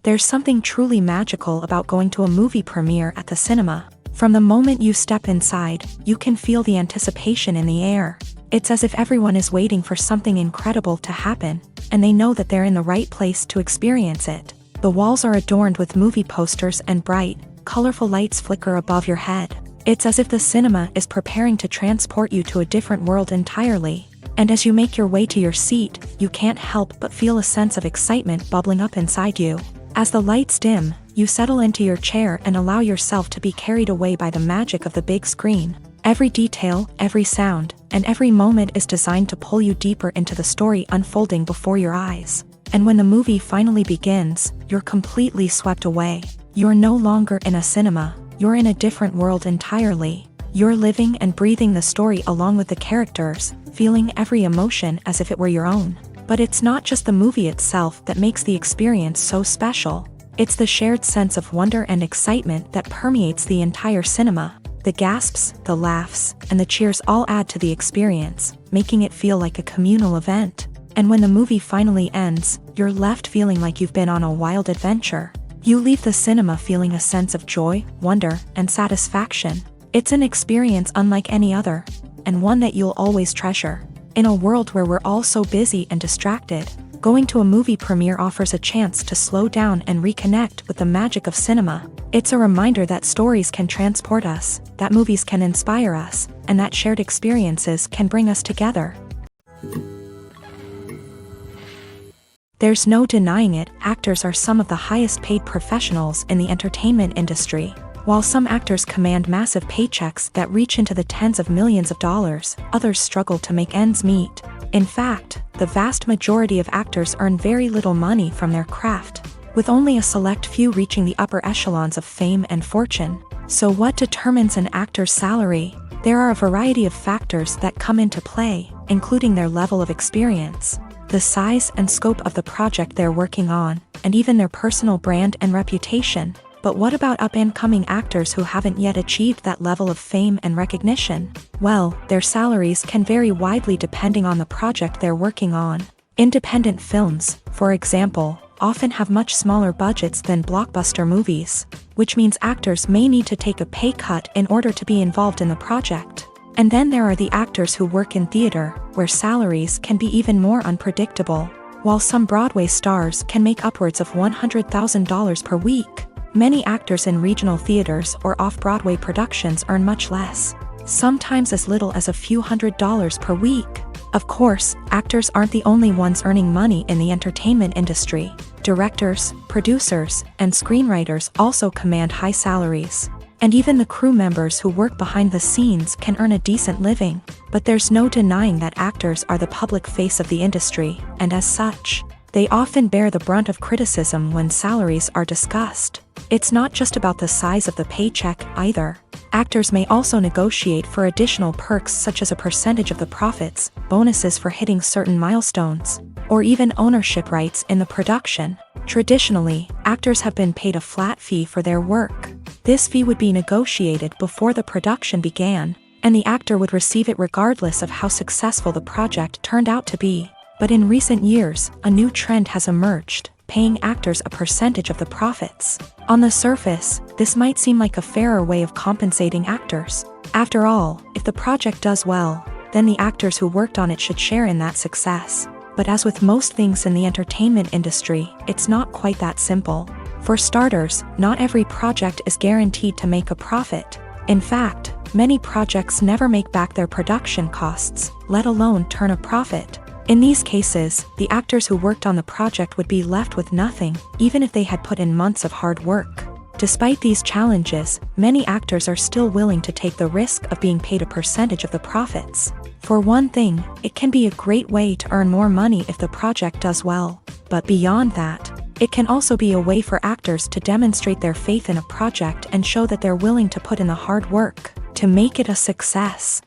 S2: There's something truly magical about going to a movie premiere at the cinema. From the moment you step inside, you can feel the anticipation in the air. It's as if everyone is waiting for something incredible to happen, and they know that they're in the right place to experience it. The walls are adorned with movie posters and bright, colorful lights flicker above your head. It's as if the cinema is preparing to transport you to a different world entirely. And as you make your way to your seat, you can't help but feel a sense of excitement bubbling up inside you. As the lights dim, you settle into your chair and allow yourself to be carried away by the magic of the big screen. Every detail, every sound, and every moment is designed to pull you deeper into the story unfolding before your eyes. And when the movie finally begins, you're completely swept away. You're no longer in a cinema, you're in a different world entirely. You're living and breathing the story along with the characters, feeling every emotion as if it were your own. But it's not just the movie itself that makes the experience so special. It's the shared sense of wonder and excitement that permeates the entire cinema. The gasps, the laughs, and the cheers all add to the experience, making it feel like a communal event. And when the movie finally ends, you're left feeling like you've been on a wild adventure. You leave the cinema feeling a sense of joy, wonder, and satisfaction. It's an experience unlike any other, and one that you'll always treasure. In a world where we're all so busy and distracted, going to a movie premiere offers a chance to slow down and reconnect with the magic of cinema. It's a reminder that stories can transport us, that movies can inspire us, and that shared experiences can bring us together. There's no denying it, actors are some of the highest paid professionals in the entertainment industry. While some actors command massive paychecks that reach into the tens of millions of dollars, others struggle to make ends meet. In fact, the vast majority of actors earn very little money from their craft, with only a select few reaching the upper echelons of fame and fortune. So what determines an actor's salary? There are a variety of factors that come into play, including their level of experience, the size and scope of the project they're working on, and even their personal brand and reputation. But what about up-and-coming actors who haven't yet achieved that level of fame and recognition? Well, their salaries can vary widely depending on the project they're working on. Independent films, for example, often have much smaller budgets than blockbuster movies, which means actors may need to take a pay cut in order to be involved in the project. And then there are the actors who work in theater, where salaries can be even more unpredictable. While some Broadway stars can make upwards of $100,000 per week, many actors in regional theaters or off-Broadway productions earn much less, sometimes as little as a few $100s per week. Of course, actors aren't the only ones earning money in the entertainment industry. Directors, producers, and screenwriters also command high salaries. And even the crew members who work behind the scenes can earn a decent living. But there's no denying that actors are the public face of the industry, and as such, they often bear the brunt of criticism when salaries are discussed. It's not just about the size of the paycheck, either. Actors may also negotiate for additional perks such as a percentage of the profits, bonuses for hitting certain milestones, or even ownership rights in the production. Traditionally, actors have been paid a flat fee for their work. This fee would be negotiated before the production began, and the actor would receive it regardless of how successful the project turned out to be. But in recent years, a new trend has emerged, paying actors a percentage of the profits. On the surface, this might seem like a fairer way of compensating actors. After all, if the project does well, then the actors who worked on it should share in that success. But as with most things in the entertainment industry, it's not quite that simple. For starters, not every project is guaranteed to make a profit. In fact, many projects never make back their production costs, let alone turn a profit. In these cases, the actors who worked on the project would be left with nothing, even if they had put in months of hard work. Despite these challenges, many actors are still willing to take the risk of being paid a percentage of the profits. For one thing, it can be a great way to earn more money if the project does well. But beyond that, it can also be a way for actors to demonstrate their faith in a project and show that they're willing to put in the hard work to make it a success.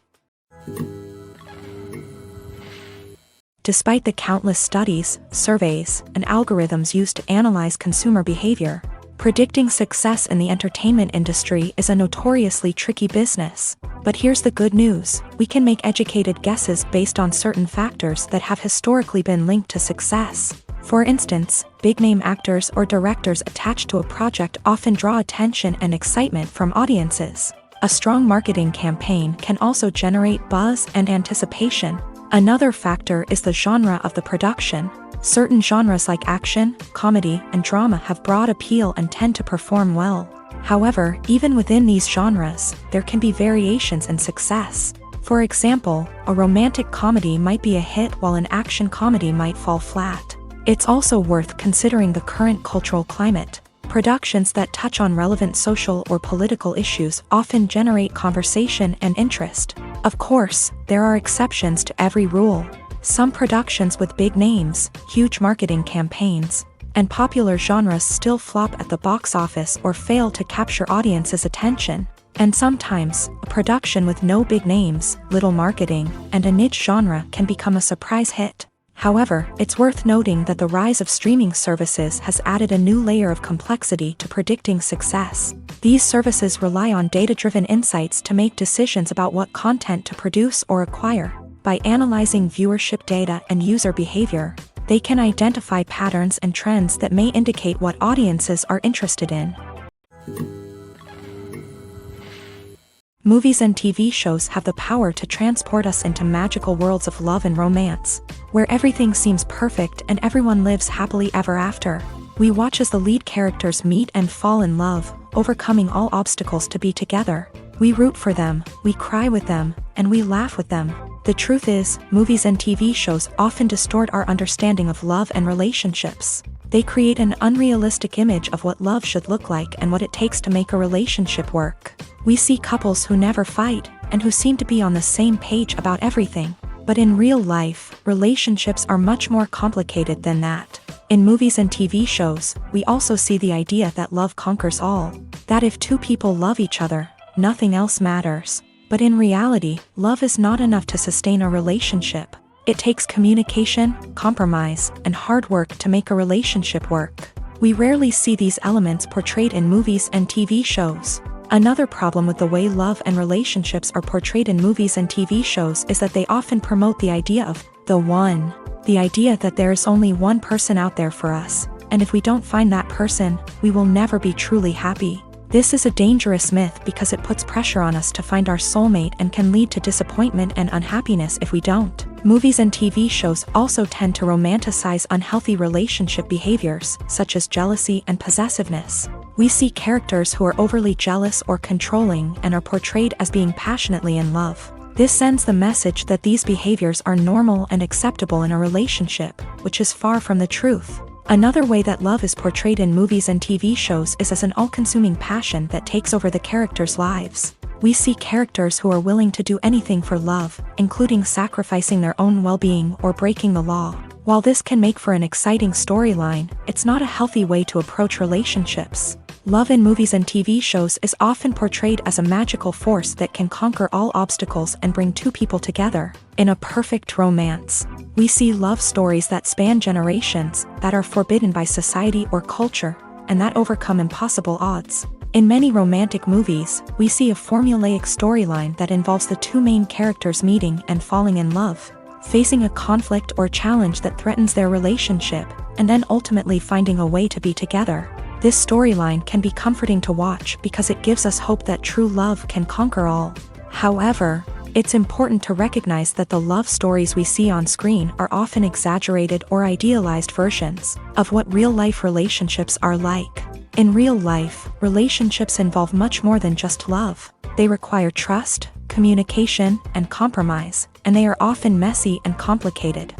S2: Despite the countless studies, surveys, and algorithms used to analyze consumer behavior, predicting success in the entertainment industry is a notoriously tricky business. But here's the good news: we can make educated guesses based on certain factors that have historically been linked to success. For instance, big-name actors or directors attached to a project often draw attention and excitement from audiences. A strong marketing campaign can also generate buzz and anticipation. Another factor is the genre of the production. Certain genres like action, comedy, and drama have broad appeal and tend to perform well. However, even within these genres, there can be variations in success. For example, a romantic comedy might be a hit while an action comedy might fall flat. It's also worth considering the current cultural climate. Productions that touch on relevant social or political issues often generate conversation and interest. Of course, there are exceptions to every rule. Some productions with big names, huge marketing campaigns, and popular genres still flop at the box office or fail to capture audiences' attention. And sometimes, a production with no big names, little marketing, and a niche genre can become a surprise hit. However, it's worth noting that the rise of streaming services has added a new layer of complexity to predicting success. These services rely on data-driven insights to make decisions about what content to produce or acquire. By analyzing viewership data and user behavior, they can identify patterns and trends that may indicate what audiences are interested in. Movies and TV shows have the power to transport us into magical worlds of love and romance, where everything seems perfect and everyone lives happily ever after. We watch as the lead characters meet and fall in love, overcoming all obstacles to be together. We root for them, we cry with them, and we laugh with them. The truth is, movies and TV shows often distort our understanding of love and relationships. They create an unrealistic image of what love should look like and what it takes to make a relationship work. We see couples who never fight, and who seem to be on the same page about everything. But in real life, relationships are much more complicated than that. In movies and TV shows, we also see the idea that love conquers all. That if two people love each other, nothing else matters. But in reality, love is not enough to sustain a relationship. It takes communication, compromise, and hard work to make a relationship work. We rarely see these elements portrayed in movies and TV shows. Another problem with the way love and relationships are portrayed in movies and TV shows is that they often promote the idea of the one. The idea that there is only one person out there for us, and if we don't find that person, we will never be truly happy. This is a dangerous myth because it puts pressure on us to find our soulmate and can lead to disappointment and unhappiness if we don't. Movies and TV shows also tend to romanticize unhealthy relationship behaviors, such as jealousy and possessiveness. We see characters who are overly jealous or controlling and are portrayed as being passionately in love. This sends the message that these behaviors are normal and acceptable in a relationship, which is far from the truth. Another way that love is portrayed in movies and TV shows is as an all-consuming passion that takes over the characters' lives. We see characters who are willing to do anything for love, including sacrificing their own well-being or breaking the law. While this can make for an exciting storyline, it's not a healthy way to approach relationships. Love in movies and TV shows is often portrayed as a magical force that can conquer all obstacles and bring two people together in a perfect romance. We see love stories that span generations, that are forbidden by society or culture, and that overcome impossible odds. In many romantic movies, we see a formulaic storyline that involves the two main characters meeting and falling in love, facing a conflict or challenge that threatens their relationship, and then ultimately finding a way to be together. This storyline can be comforting to watch because it gives us hope that true love can conquer all. However, it's important to recognize that the love stories we see on screen are often exaggerated or idealized versions of what real-life relationships are like. In real life, relationships involve much more than just love. They require trust, communication, and compromise, and they are often messy and complicated.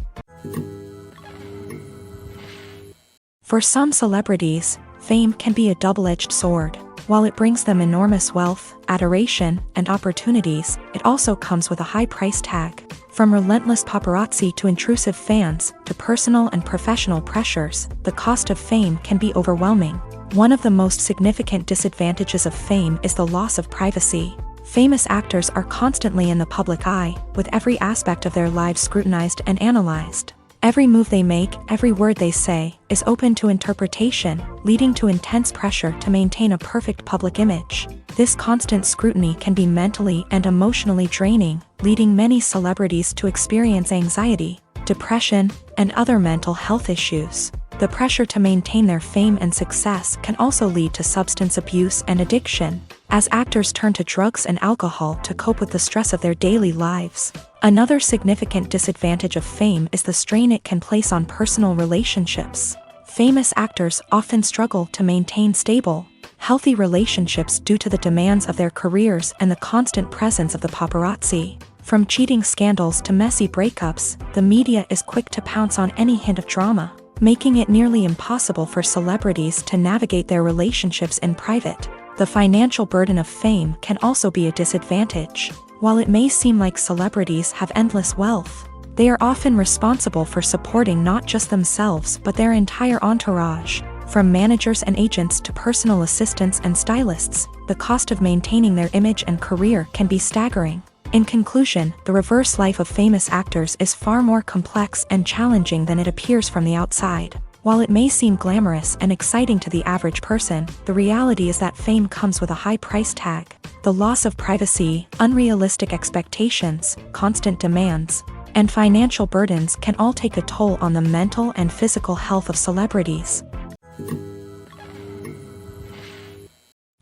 S2: For some celebrities, fame can be a double-edged sword. While it brings them enormous wealth, adoration, and opportunities, it also comes with a high price tag. From relentless paparazzi to intrusive fans, to personal and professional pressures, the cost of fame can be overwhelming. One of the most significant disadvantages of fame is the loss of privacy. Famous actors are constantly in the public eye, with every aspect of their lives scrutinized and analyzed. Every move they make, every word they say, is open to interpretation, leading to intense pressure to maintain a perfect public image. This constant scrutiny can be mentally and emotionally draining, leading many celebrities to experience anxiety, depression, and other mental health issues. The pressure to maintain their fame and success can also lead to substance abuse and addiction, as actors turn to drugs and alcohol to cope with the stress of their daily lives. Another significant disadvantage of fame is the strain it can place on personal relationships. Famous actors often struggle to maintain stable, healthy relationships due to the demands of their careers and the constant presence of the paparazzi. From cheating scandals to messy breakups, the media is quick to pounce on any hint of drama, making it nearly impossible for celebrities to navigate their relationships in private. The financial burden of fame can also be a disadvantage. While it may seem like celebrities have endless wealth, they are often responsible for supporting not just themselves but their entire entourage. From managers and agents to personal assistants and stylists, the cost of maintaining their image and career can be staggering. In conclusion, the reverse life of famous actors is far more complex and challenging than it appears from the outside. While it may seem glamorous and exciting to the average person, the reality is that fame comes with a high price tag. The loss of privacy, unrealistic expectations, constant demands, and financial burdens can all take a toll on the mental and physical health of celebrities.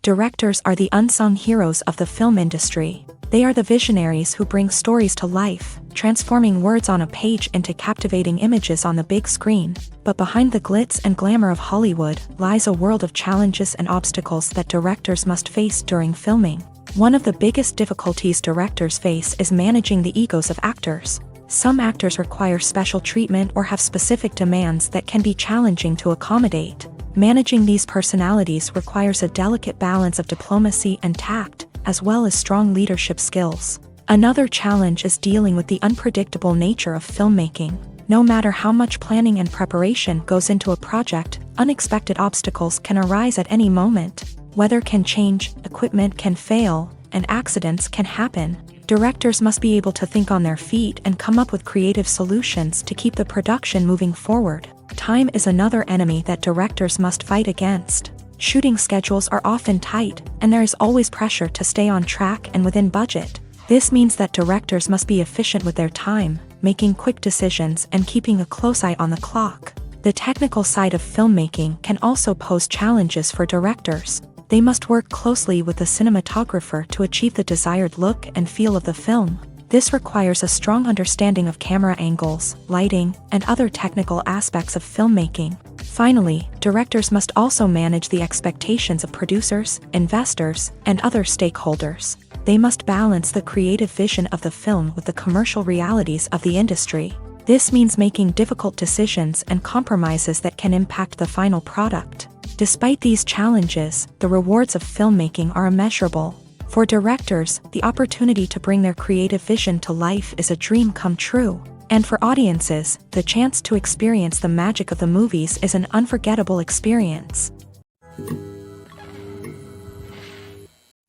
S2: Directors are the unsung heroes of the film industry. They are the visionaries who bring stories to life, transforming words on a page into captivating images on the big screen. But behind the glitz and glamour of Hollywood lies a world of challenges and obstacles that directors must face during filming. One of the biggest difficulties directors face is managing the egos of actors. Some actors require special treatment or have specific demands that can be challenging to accommodate. Managing these personalities requires a delicate balance of diplomacy and tact, as well as strong leadership skills. Another challenge is dealing with the unpredictable nature of filmmaking. No matter how much planning and preparation goes into a project, unexpected obstacles can arise at any moment. Weather can change, equipment can fail, and accidents can happen. Directors must be able to think on their feet and come up with creative solutions to keep the production moving forward. Time is another enemy that directors must fight against. Shooting schedules are often tight, and there is always pressure to stay on track and within budget. This means that directors must be efficient with their time, making quick decisions and keeping a close eye on the clock. The technical side of filmmaking can also pose challenges for directors. They must work closely with the cinematographer to achieve the desired look and feel of the film. This requires a strong understanding of camera angles, lighting, and other technical aspects of filmmaking. Finally, directors must also manage the expectations of producers, investors, and other stakeholders. They must balance the creative vision of the film with the commercial realities of the industry. This means making difficult decisions and compromises that can impact the final product. Despite these challenges, the rewards of filmmaking are immeasurable. For directors, the opportunity to bring their creative vision to life is a dream come true. And for audiences, the chance to experience the magic of the movies is an unforgettable experience.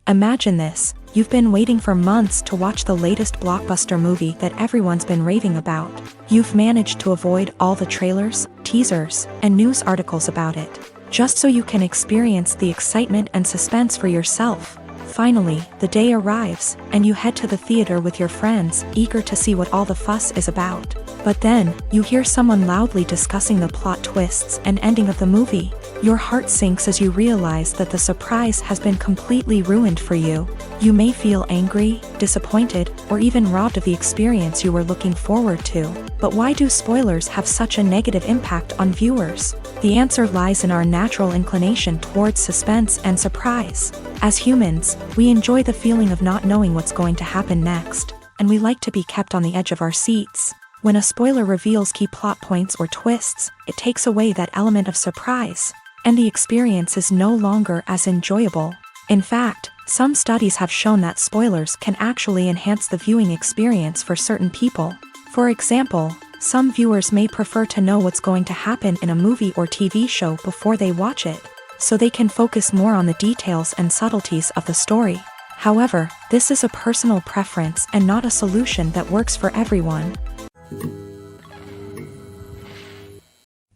S2: Imagine this: you've been waiting for months to watch the latest blockbuster movie that everyone's been raving about. You've managed to avoid all the trailers, teasers, and news articles about it, just so you can experience the excitement and suspense for yourself. Finally, the day arrives, and you head to the theater with your friends, eager to see what all the fuss is about. But then, you hear someone loudly discussing the plot twists and ending of the movie. Your heart sinks as you realize that the surprise has been completely ruined for you. You may feel angry, disappointed, or even robbed of the experience you were looking forward to. But why do spoilers have such a negative impact on viewers? The answer lies in our natural inclination towards suspense and surprise. As humans, we enjoy the feeling of not knowing what's going to happen next, and we like to be kept on the edge of our seats. When a spoiler reveals key plot points or twists, it takes away that element of surprise, and the experience is no longer as enjoyable. In fact, some studies have shown that spoilers can actually enhance the viewing experience for certain people. For example, some viewers may prefer to know what's going to happen in a movie or TV show before they watch it, so they can focus more on the details and subtleties of the story. However, this is a personal preference and not a solution that works for everyone.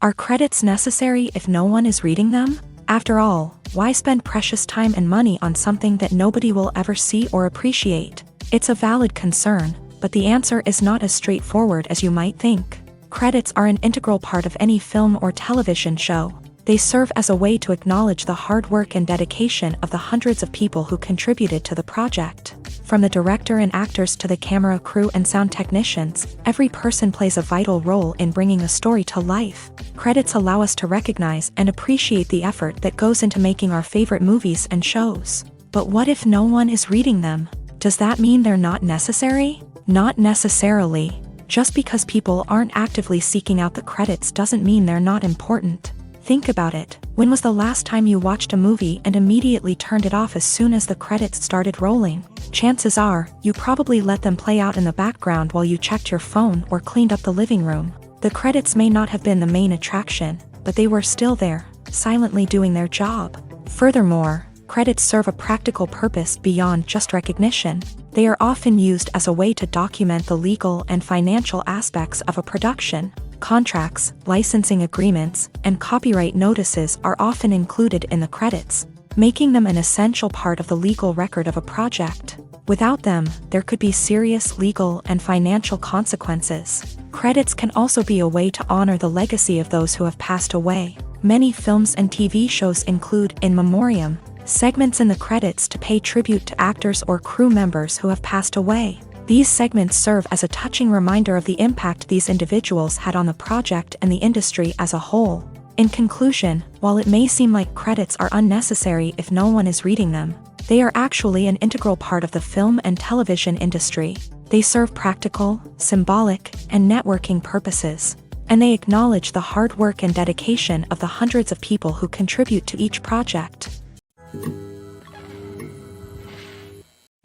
S2: Are credits necessary if no one is reading them? After all, why spend precious time and money on something that nobody will ever see or appreciate? It's a valid concern, but the answer is not as straightforward as you might think. Credits are an integral part of any film or television show. They serve as a way to acknowledge the hard work and dedication of the hundreds of people who contributed to the project. From the director and actors to the camera crew and sound technicians, every person plays a vital role in bringing a story to life. Credits allow us to recognize and appreciate the effort that goes into making our favorite movies and shows. But what if no one is reading them? Does that mean they're not necessary? Not necessarily. Just because people aren't actively seeking out the credits doesn't mean they're not important. Think about it. When was the last time you watched a movie and immediately turned it off as soon as the credits started rolling? Chances are, you probably let them play out in the background while you checked your phone or cleaned up the living room. The credits may not have been the main attraction, but they were still there, silently doing their job. Furthermore, credits serve a practical purpose beyond just recognition. They are often used as a way to document the legal and financial aspects of a production. Contracts, licensing agreements, and copyright notices are often included in the credits, making them an essential part of the legal record of a project. Without them, there could be serious legal and financial consequences. Credits can also be a way to honor the legacy of those who have passed away. Many films and TV shows include in memoriam segments in the credits to pay tribute to actors or crew members who have passed away. These segments serve as a touching reminder of the impact these individuals had on the project and the industry as a whole. In conclusion, while it may seem like credits are unnecessary if no one is reading them, they are actually an integral part of the film and television industry. They serve practical, symbolic, and networking purposes, and they acknowledge the hard work and dedication of the hundreds of people who contribute to each project.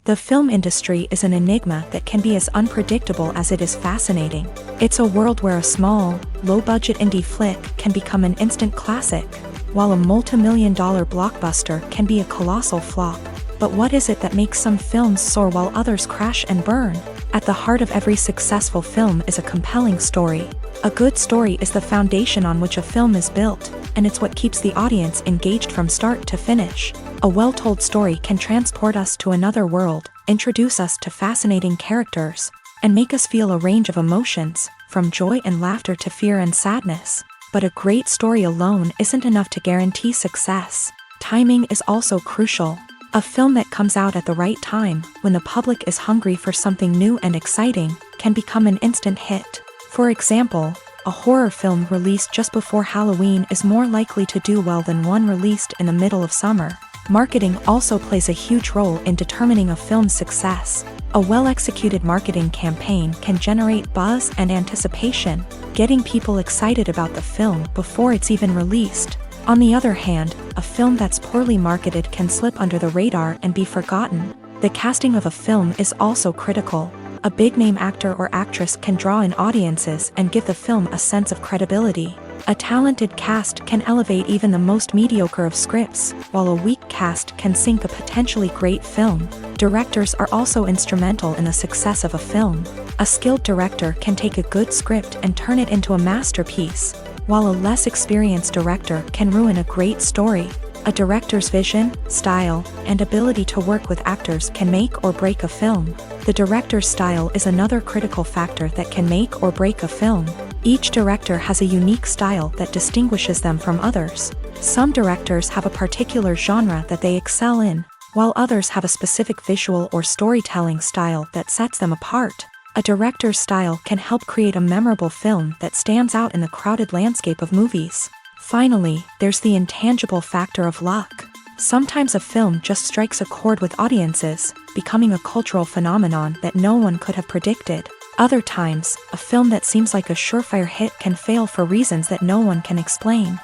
S2: The film industry is an enigma that can be as unpredictable as it is fascinating. It's a world where a small, low-budget indie flick can become an instant classic, while a multi-million-dollar blockbuster can be a colossal flop. But what is it that makes some films soar while others crash and burn? At the heart of every successful film is a compelling story. A good story is the foundation on which a film is built, and it's what keeps the audience engaged from start to finish. A well-told story can transport us to another world, introduce us to fascinating characters, and make us feel a range of emotions, from joy and laughter to fear and sadness. But a great story alone isn't enough to guarantee success. Timing is also crucial. A film that comes out at the right time, when the public is hungry for something new and exciting, can become an instant hit. For example, a horror film released just before Halloween is more likely to do well than one released in the middle of summer. Marketing also plays a huge role in determining a film's success. A well-executed marketing campaign can generate buzz and anticipation, getting people excited about the film before it's even released. On the other hand, a film that's poorly marketed can slip under the radar and be forgotten. The casting of a film is also critical. A big-name actor or actress can draw in audiences and give the film a sense of credibility. A talented cast can elevate even the most mediocre of scripts, while a weak cast can sink a potentially great film. Directors are also instrumental in the success of a film. A skilled director can take a good script and turn it into a masterpiece, while a less experienced director can ruin a great story. A director's vision, style, and ability to work with actors can make or break a film. The director's style is another critical factor that can make or break a film. Each director has a unique style that distinguishes them from others. Some directors have a particular genre that they excel in, while others have a specific visual or storytelling style that sets them apart. A director's style can help create a memorable film that stands out in the crowded landscape of movies. Finally, there's the intangible factor of luck. Sometimes a film just strikes a chord with audiences, becoming a cultural phenomenon that no one could have predicted. Other times, a film that seems like a surefire hit can fail for reasons that no one can explain.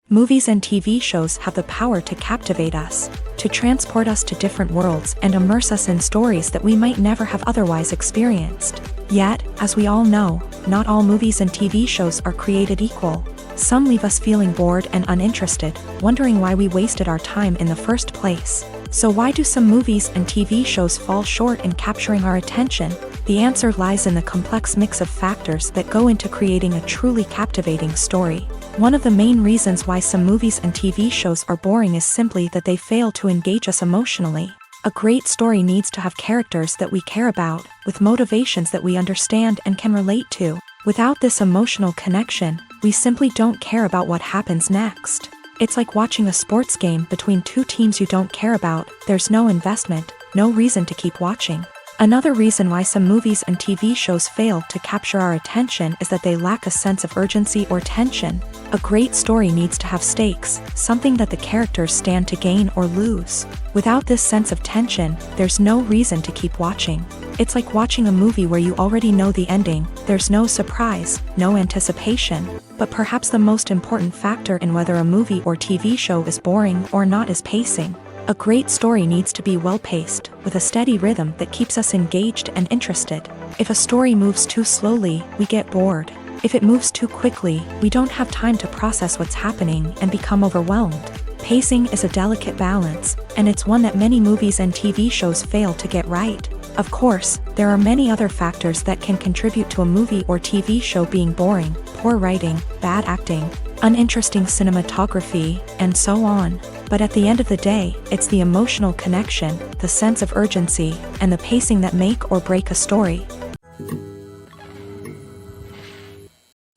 S2: Movies and TV shows have the power to captivate us, to transport us to different worlds and immerse us in stories that we might never have otherwise experienced. Yet, as we all know, not all movies and TV shows are created equal. Some leave us feeling bored and uninterested, wondering why we wasted our time in the first place. So why do some movies and TV shows fall short in capturing our attention? The answer lies in the complex mix of factors that go into creating a truly captivating story. One of the main reasons why some movies and TV shows are boring is simply that they fail to engage us emotionally. A great story needs to have characters that we care about, with motivations that we understand and can relate to. Without this emotional connection, we simply don't care about what happens next. It's like watching a sports game between two teams you don't care about. There's no investment, no reason to keep watching. Another reason why some movies and TV shows fail to capture our attention is that they lack a sense of urgency or tension. A great story needs to have stakes, something that the characters stand to gain or lose. Without this sense of tension, there's no reason to keep watching. It's like watching a movie where you already know the ending. There's no surprise, no anticipation. But perhaps the most important factor in whether a movie or TV show is boring or not is pacing. A great story needs to be well-paced, with a steady rhythm that keeps us engaged and interested. If a story moves too slowly, we get bored. If it moves too quickly, we don't have time to process what's happening and become overwhelmed. Pacing is a delicate balance, and it's one that many movies and TV shows fail to get right. Of course, there are many other factors that can contribute to a movie or TV show being boring: poor writing, bad acting, uninteresting cinematography, and so on. But at the end of the day, it's the emotional connection, the sense of urgency, and the pacing that make or break a story.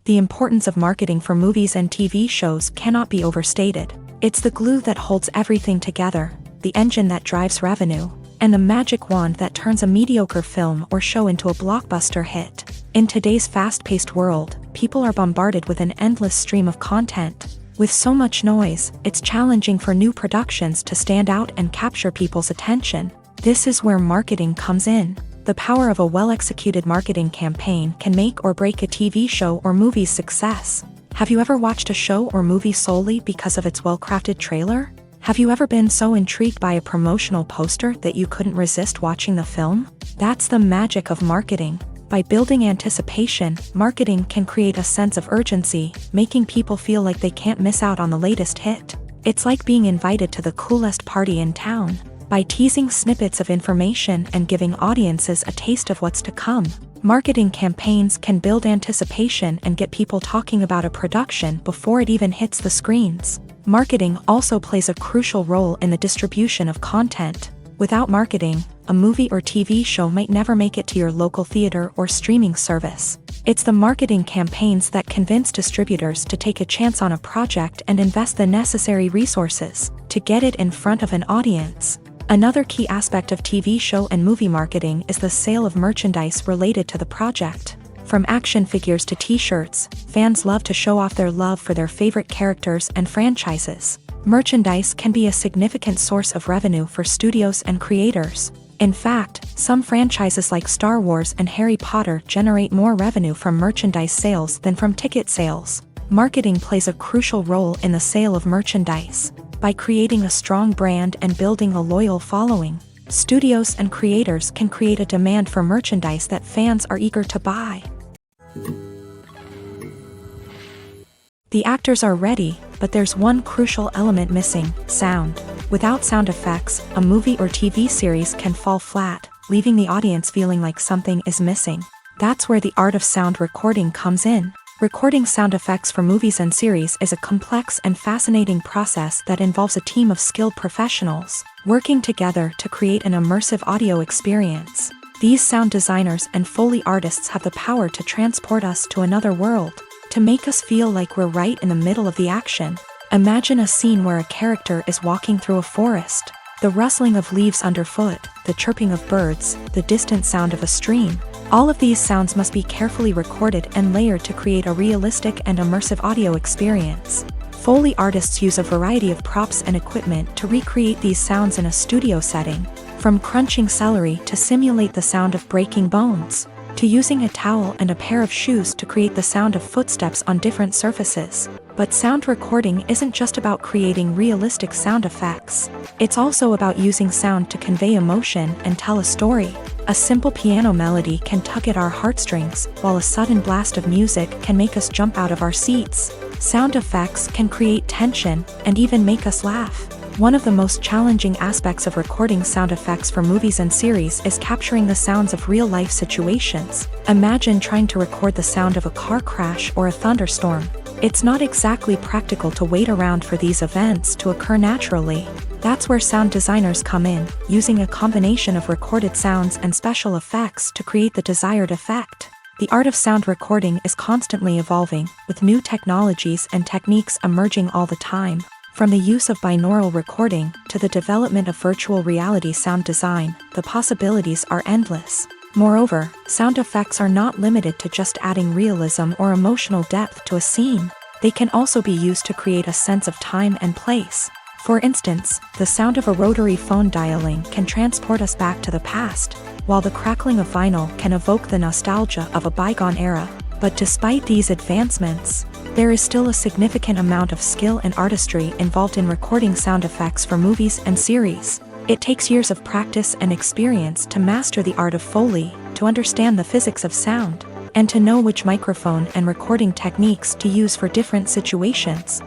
S2: The importance of marketing for movies and TV shows cannot be overstated. It's the glue that holds everything together, the engine that drives revenue, and the magic wand that turns a mediocre film or show into a blockbuster hit. In today's fast-paced world, people are bombarded with an endless stream of content. With so much noise, it's challenging for new productions to stand out and capture people's attention. This is where marketing comes in. The power of a well-executed marketing campaign can make or break a TV show or movie's success. Have you ever watched a show or movie solely because of its well-crafted trailer? Have you ever been so intrigued by a promotional poster that you couldn't resist watching the film? That's the magic of marketing. By building anticipation, marketing can create a sense of urgency, making people feel like they can't miss out on the latest hit. It's like being invited to the coolest party in town. By teasing snippets of information and giving audiences a taste of what's to come, marketing campaigns can build anticipation and get people talking about a production before it even hits the screens. Marketing also plays a crucial role in the distribution of content. Without marketing, a movie or TV show might never make it to your local theater or streaming service. It's the marketing campaigns that convince distributors to take a chance on a project and invest the necessary resources to get it in front of an audience. Another key aspect of TV show and movie marketing is the sale of merchandise related to the project. From action figures to t-shirts, fans love to show off their love for their favorite characters and franchises. Merchandise can be a significant source of revenue for studios and creators. In fact, some franchises like Star Wars and Harry Potter generate more revenue from merchandise sales than from ticket sales. Marketing plays a crucial role in the sale of merchandise. By creating a strong brand and building a loyal following, studios and creators can create a demand for merchandise that fans are eager to buy. The actors are ready, but there's one crucial element missing: sound. Without sound effects, a movie or TV series can fall flat, leaving the audience feeling like something is missing. That's where the art of sound recording comes in. Recording sound effects for movies and series is a complex and fascinating process that involves a team of skilled professionals working together to create an immersive audio experience. These sound designers and Foley artists have the power to transport us to another world, to make us feel like we're right in the middle of the action. Imagine a scene where a character is walking through a forest. The rustling of leaves underfoot, the chirping of birds, the distant sound of a stream. All of these sounds must be carefully recorded and layered to create a realistic and immersive audio experience. Foley artists use a variety of props and equipment to recreate these sounds in a studio setting. From crunching celery to simulate the sound of breaking bones, to using a towel and a pair of shoes to create the sound of footsteps on different surfaces. But sound recording isn't just about creating realistic sound effects. It's also about using sound to convey emotion and tell a story. A simple piano melody can tug at our heartstrings, while a sudden blast of music can make us jump out of our seats. Sound effects can create tension and even make us laugh. One of the most challenging aspects of recording sound effects for movies and series is capturing the sounds of real-life situations. Imagine trying to record the sound of a car crash or a thunderstorm. It's not exactly practical to wait around for these events to occur naturally. That's where sound designers come in, using a combination of recorded sounds and special effects to create the desired effect. The art of sound recording is constantly evolving, with new technologies and techniques emerging all the time. From the use of binaural recording to the development of virtual reality sound design, the possibilities are endless. Moreover, sound effects are not limited to just adding realism or emotional depth to a scene. They can also be used to create a sense of time and place. For instance, the sound of a rotary phone dialing can transport us back to the past, while the crackling of vinyl can evoke the nostalgia of a bygone era. But despite these advancements, there is still a significant amount of skill and artistry involved in recording sound effects for movies and series. It takes years of practice and experience to master the art of Foley, to understand the physics of sound, and to know which microphone and recording techniques to use for different situations.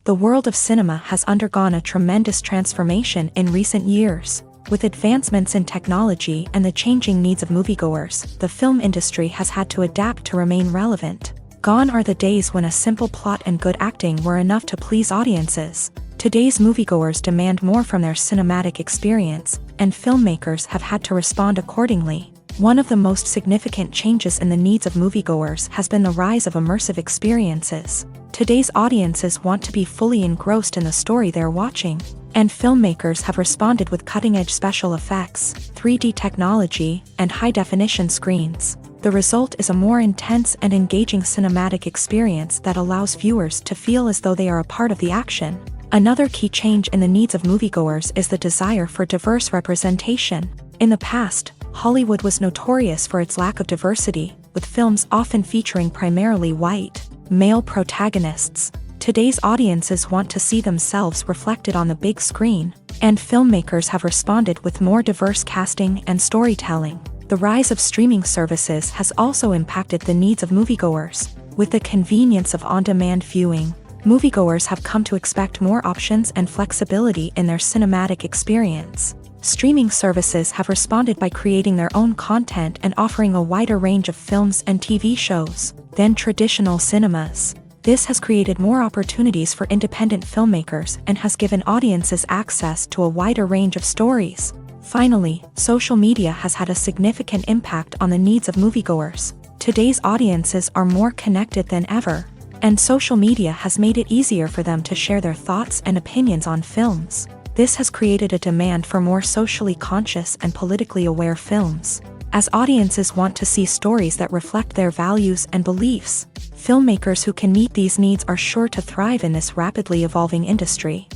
S2: The world of cinema has undergone a tremendous transformation in recent years. With advancements in technology and the changing needs of moviegoers, the film industry has had to adapt to remain relevant. Gone are the days when a simple plot and good acting were enough to please audiences. Today's moviegoers demand more from their cinematic experience, and filmmakers have had to respond accordingly. One of the most significant changes in the needs of moviegoers has been the rise of immersive experiences. Today's audiences want to be fully engrossed in the story they're watching, and filmmakers have responded with cutting-edge special effects, 3D technology, and high-definition screens. The result is a more intense and engaging cinematic experience that allows viewers to feel as though they are a part of the action. Another key change in the needs of moviegoers is the desire for diverse representation. In the past, Hollywood was notorious for its lack of diversity, with films often featuring primarily white, male protagonists. Today's audiences want to see themselves reflected on the big screen, and filmmakers have responded with more diverse casting and storytelling. The rise of streaming services has also impacted the needs of moviegoers. With the convenience of on-demand viewing, moviegoers have come to expect more options and flexibility in their cinematic experience. Streaming services have responded by creating their own content and offering a wider range of films and TV shows than traditional cinemas. This has created more opportunities for independent filmmakers and has given audiences access to a wider range of stories. Finally, social media has had a significant impact on the needs of moviegoers. Today's audiences are more connected than ever, and social media has made it easier for them to share their thoughts and opinions on films. This has created a demand for more socially conscious and politically aware films. As audiences want to see stories that reflect their values and beliefs, filmmakers who can meet these needs are sure to thrive in this rapidly evolving industry.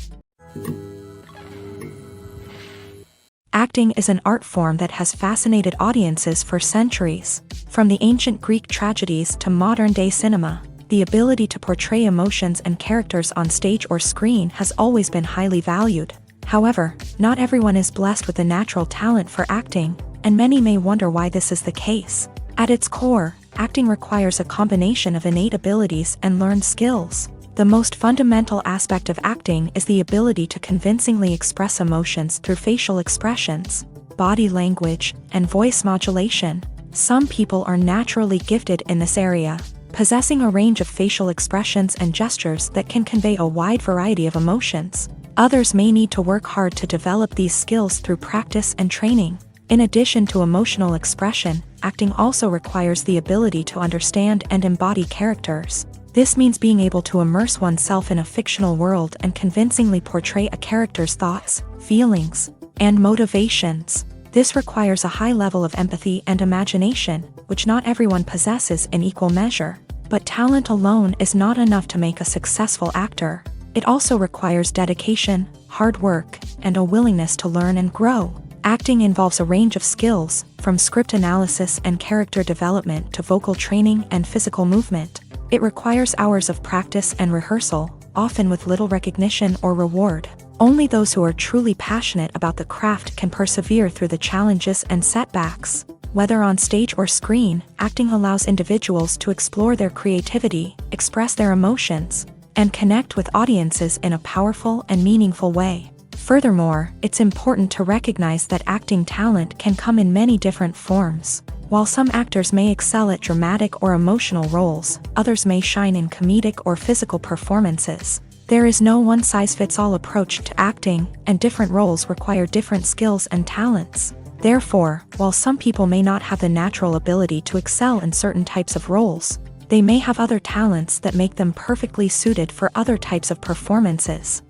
S2: Acting is an art form that has fascinated audiences for centuries. From the ancient Greek tragedies to modern-day cinema, the ability to portray emotions and characters on stage or screen has always been highly valued. However, not everyone is blessed with the natural talent for acting, and many may wonder why this is the case. At its core, acting requires a combination of innate abilities and learned skills. The most fundamental aspect of acting is the ability to convincingly express emotions through facial expressions, body language, and voice modulation. Some people are naturally gifted in this area, possessing a range of facial expressions and gestures that can convey a wide variety of emotions. Others may need to work hard to develop these skills through practice and training. In addition to emotional expression, acting also requires the ability to understand and embody characters. This means being able to immerse oneself in a fictional world and convincingly portray a character's thoughts, feelings, and motivations. This requires a high level of empathy and imagination, which not everyone possesses in equal measure. But talent alone is not enough to make a successful actor. It also requires dedication, hard work, and a willingness to learn and grow. Acting involves a range of skills, from script analysis and character development to vocal training and physical movement. It requires hours of practice and rehearsal, often with little recognition or reward. Only those who are truly passionate about the craft can persevere through the challenges and setbacks. Whether on stage or screen, acting allows individuals to explore their creativity, express their emotions, and connect with audiences in a powerful and meaningful way. Furthermore, it's important to recognize that acting talent can come in many different forms. While some actors may excel at dramatic or emotional roles, others may shine in comedic or physical performances. There is no one-size-fits-all approach to acting, and different roles require different skills and talents. Therefore, while some people may not have the natural ability to excel in certain types of roles, they may have other talents that make them perfectly suited for other types of performances.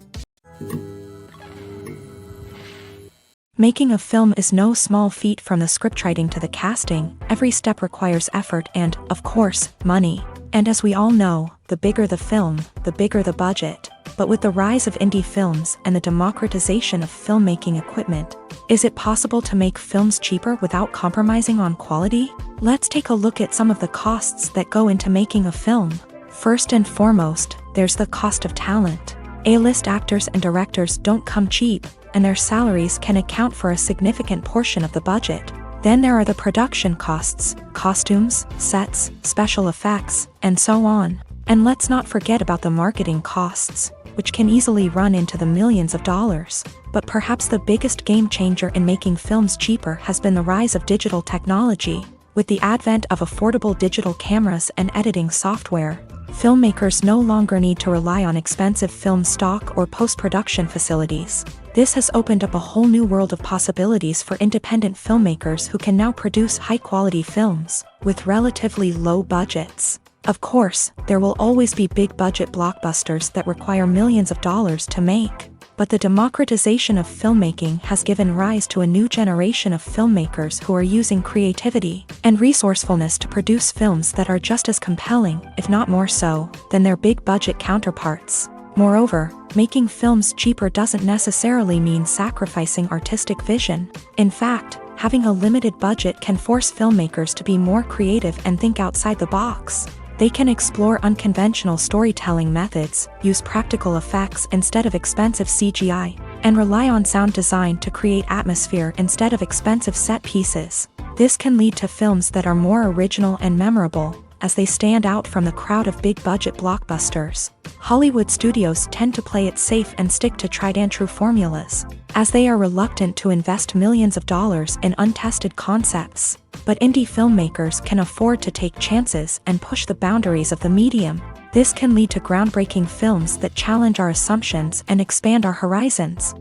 S2: Making a film is no small feat. From the scriptwriting to the casting, every step requires effort and, of course, money. And as we all know, the bigger the film, the bigger the budget. But with the rise of indie films and the democratization of filmmaking equipment, is it possible to make films cheaper without compromising on quality? Let's take a look at some of the costs that go into making a film. First and foremost, there's the cost of talent. A-list actors and directors don't come cheap, and their salaries can account for a significant portion of the budget. Then there are the production costs, costumes, sets, special effects, and so on. And let's not forget about the marketing costs, which can easily run into the millions of dollars. But perhaps the biggest game changer in making films cheaper has been the rise of digital technology. With the advent of affordable digital cameras and editing software, filmmakers no longer need to rely on expensive film stock or post-production facilities. This has opened up a whole new world of possibilities for independent filmmakers who can now produce high-quality films with relatively low budgets. Of course, there will always be big-budget blockbusters that require millions of dollars to make. But the democratization of filmmaking has given rise to a new generation of filmmakers who are using creativity and resourcefulness to produce films that are just as compelling, if not more so, than their big-budget counterparts. Moreover, making films cheaper doesn't necessarily mean sacrificing artistic vision. In fact, having a limited budget can force filmmakers to be more creative and think outside the box. They can explore unconventional storytelling methods, use practical effects instead of expensive CGI, and rely on sound design to create atmosphere instead of expensive set pieces. This can lead to films that are more original and memorable, as they stand out from the crowd of big-budget blockbusters. Hollywood studios tend to play it safe and stick to tried-and-true formulas, as they are reluctant to invest millions of dollars in untested concepts. But indie filmmakers can afford to take chances and push the boundaries of the medium. This can lead to groundbreaking films that challenge our assumptions and expand our horizons.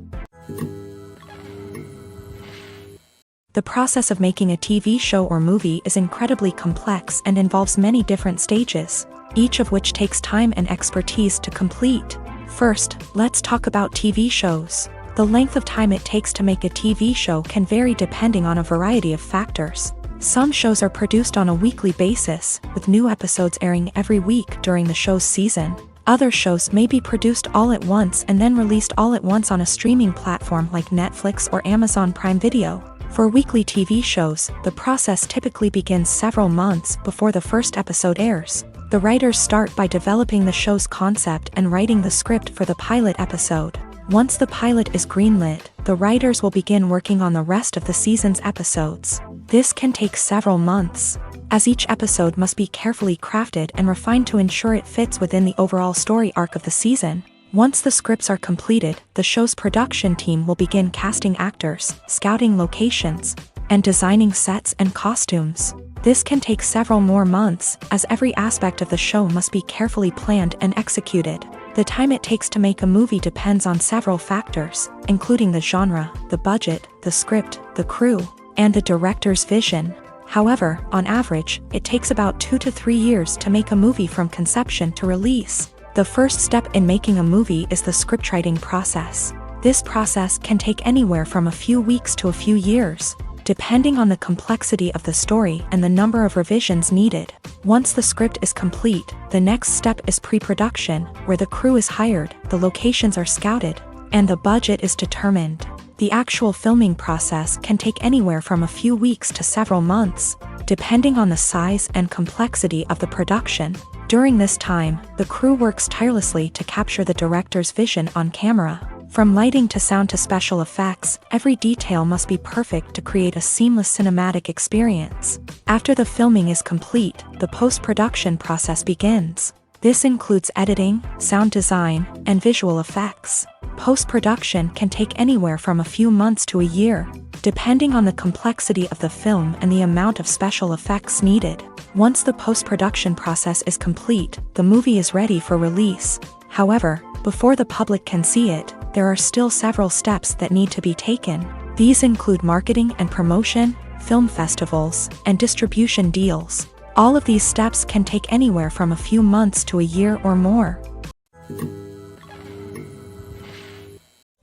S2: The process of making a TV show or movie is incredibly complex and involves many different stages, each of which takes time and expertise to complete. First, let's talk about TV shows. The length of time it takes to make a TV show can vary depending on a variety of factors. Some shows are produced on a weekly basis, with new episodes airing every week during the show's season. Other shows may be produced all at once and then released all at once on a streaming platform like Netflix or Amazon Prime Video. For weekly TV shows, the process typically begins several months before the first episode airs. The writers start by developing the show's concept and writing the script for the pilot episode. Once the pilot is greenlit, the writers will begin working on the rest of the season's episodes. This can take several months, as each episode must be carefully crafted and refined to ensure it fits within the overall story arc of the season. Once the scripts are completed, the show's production team will begin casting actors, scouting locations, and designing sets and costumes. This can take several more months, as every aspect of the show must be carefully planned and executed. The time it takes to make a movie depends on several factors, including the genre, the budget, the script, the crew, and the director's vision. However, on average, it takes about 2 to 3 years to make a movie from conception to release. The first step in making a movie is the scriptwriting process. This process can take anywhere from a few weeks to a few years. depending on the complexity of the story and the number of revisions needed. Once the script is complete, the next step is pre-production, where the crew is hired, the locations are scouted, and the budget is determined. The actual filming process can take anywhere from a few weeks to several months, depending on the size and complexity of the production. During this time, the crew works tirelessly to capture the director's vision on camera. From lighting to sound to special effects, every detail must be perfect to create a seamless cinematic experience. After the filming is complete, the post-production process begins. This includes editing, sound design, and visual effects. Post-production can take anywhere from a few months to a year, depending on the complexity of the film and the amount of special effects needed. Once the post-production process is complete, the movie is ready for release. However, before the public can see it, there are still several steps that need to be taken. These include marketing and promotion, film festivals, and distribution deals. All of these steps can take anywhere from a few months to a year or more.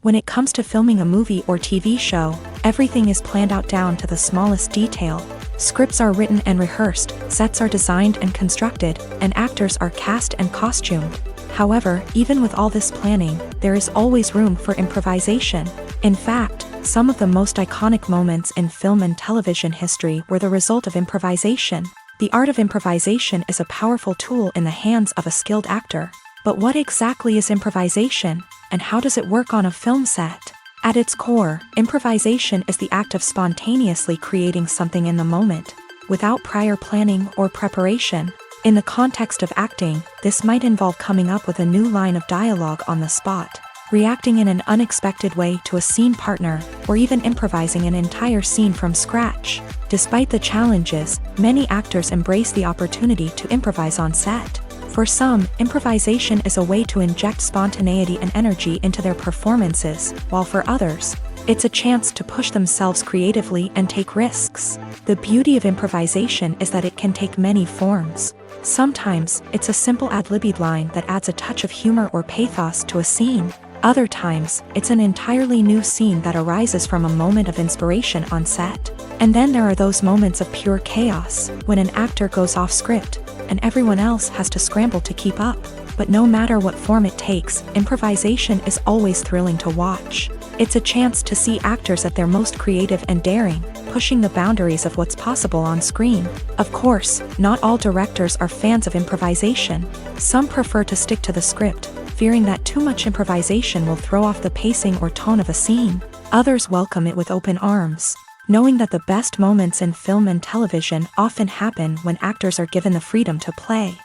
S2: When it comes to filming a movie or TV show, everything is planned out down to the smallest detail. Scripts are written and rehearsed, sets are designed and constructed, and actors are cast and costumed. However, even with all this planning, there is always room for improvisation. In fact, some of the most iconic moments in film and television history were the result of improvisation. The art of improvisation is a powerful tool in the hands of a skilled actor. But what exactly is improvisation, and how does it work on a film set? At its core, improvisation is the act of spontaneously creating something in the moment, without prior planning or preparation. In the context of acting, this might involve coming up with a new line of dialogue on the spot, reacting in an unexpected way to a scene partner, or even improvising an entire scene from scratch. Despite the challenges, many actors embrace the opportunity to improvise on set. For some, improvisation is a way to inject spontaneity and energy into their performances, while for others, it's a chance to push themselves creatively and take risks. The beauty of improvisation is that it can take many forms. Sometimes, it's a simple ad-libbed line that adds a touch of humor or pathos to a scene. Other times, it's an entirely new scene that arises from a moment of inspiration on set. And then there are those moments of pure chaos, when an actor goes off script, and everyone else has to scramble to keep up. But no matter what form it takes, improvisation is always thrilling to watch. It's a chance to see actors at their most creative and daring, pushing the boundaries of what's possible on screen. Of course, not all directors are fans of improvisation. Some prefer to stick to the script, fearing that too much improvisation will throw off the pacing or tone of a scene. Others welcome it with open arms, knowing that the best moments in film and television often happen when actors are given the freedom to play.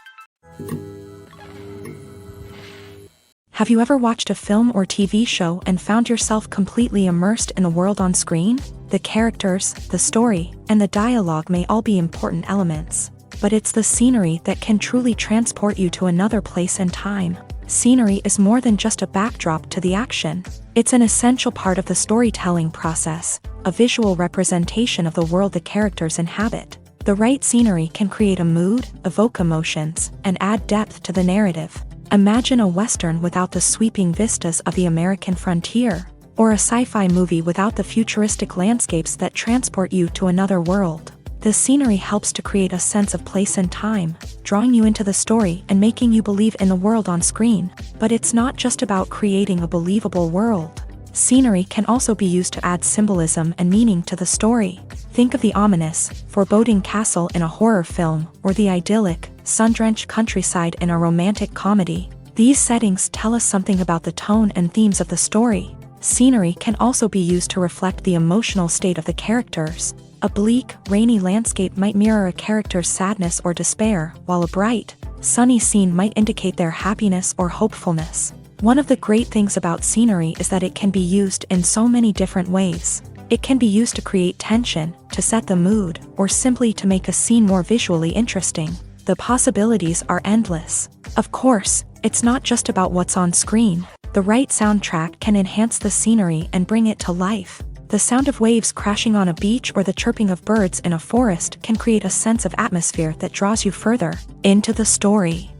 S2: Have you ever watched a film or TV show and found yourself completely immersed in the world on screen? The characters, the story, and the dialogue may all be important elements, but it's the scenery that can truly transport you to another place and time. Scenery is more than just a backdrop to the action. It's an essential part of the storytelling process, a visual representation of the world the characters inhabit. The right scenery can create a mood, evoke emotions, and add depth to the narrative. Imagine a Western without the sweeping vistas of the American frontier, or a sci-fi movie without the futuristic landscapes that transport you to another world. The scenery helps to create a sense of place and time, drawing you into the story and making you believe in the world on screen. But it's not just about creating a believable world. Scenery can also be used to add symbolism and meaning to the story. Think of the ominous, foreboding castle in a horror film, or the idyllic, sun-drenched countryside in a romantic comedy. These settings tell us something about the tone and themes of the story. Scenery can also be used to reflect the emotional state of the characters. A bleak, rainy landscape might mirror a character's sadness or despair, while a bright, sunny scene might indicate their happiness or hopefulness. One of the great things about scenery is that it can be used in so many different ways. It can be used to create tension, to set the mood, or simply to make a scene more visually interesting. The possibilities are endless. Of course, it's not just about what's on screen. The right soundtrack can enhance the scenery and bring it to life. The sound of waves crashing on a beach or the chirping of birds in a forest can create a sense of atmosphere that draws you further into the story.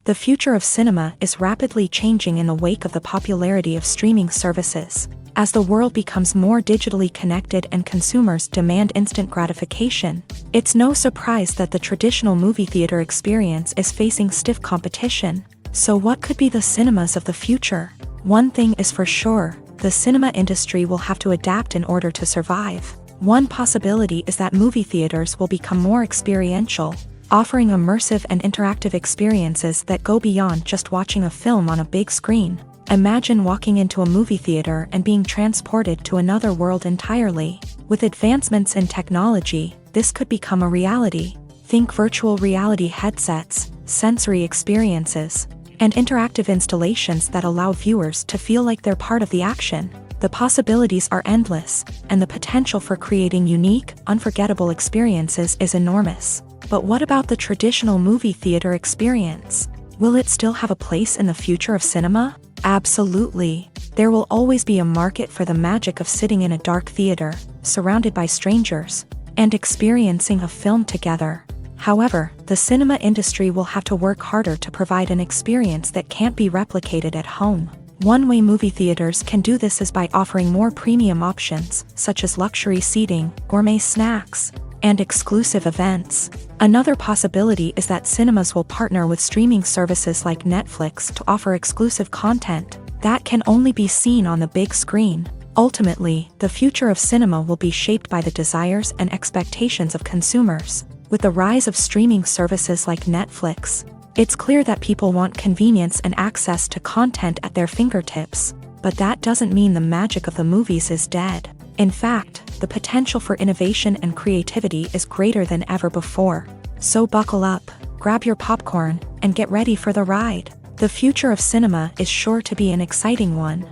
S2: The future of cinema is rapidly changing in the wake of the popularity of streaming services. As the world becomes more digitally connected and consumers demand instant gratification, it's no surprise that the traditional movie theater experience is facing stiff competition. So what could be the cinemas of the future? One thing is for sure, the cinema industry will have to adapt in order to survive. One possibility is that movie theaters will become more experiential, offering immersive and interactive experiences that go beyond just watching a film on a big screen. Imagine walking into a movie theater and being transported to another world entirely. With advancements in technology, this could become a reality. Think virtual reality headsets, sensory experiences, and interactive installations that allow viewers to feel like they're part of the action. The possibilities are endless, and the potential for creating unique, unforgettable experiences is enormous. But what about the traditional movie theater experience? Will it still have a place in the future of cinema? Absolutely. There will always be a market for the magic of sitting in a dark theater, surrounded by strangers, and experiencing a film together. However, the cinema industry will have to work harder to provide an experience that can't be replicated at home. One way movie theaters can do this is by offering more premium options, such as luxury seating, gourmet snacks, and exclusive events. Another possibility is that cinemas will partner with streaming services like Netflix to offer exclusive content that can only be seen on the big screen. Ultimately, the future of cinema will be shaped by the desires and expectations of consumers. With the rise of streaming services like Netflix, it's clear that people want convenience and access to content at their fingertips. But that doesn't mean the magic of the movies is dead. In fact, the potential for innovation and creativity is greater than ever before. So buckle up, grab your popcorn, and get ready for the ride. The future of cinema is sure to be an exciting one.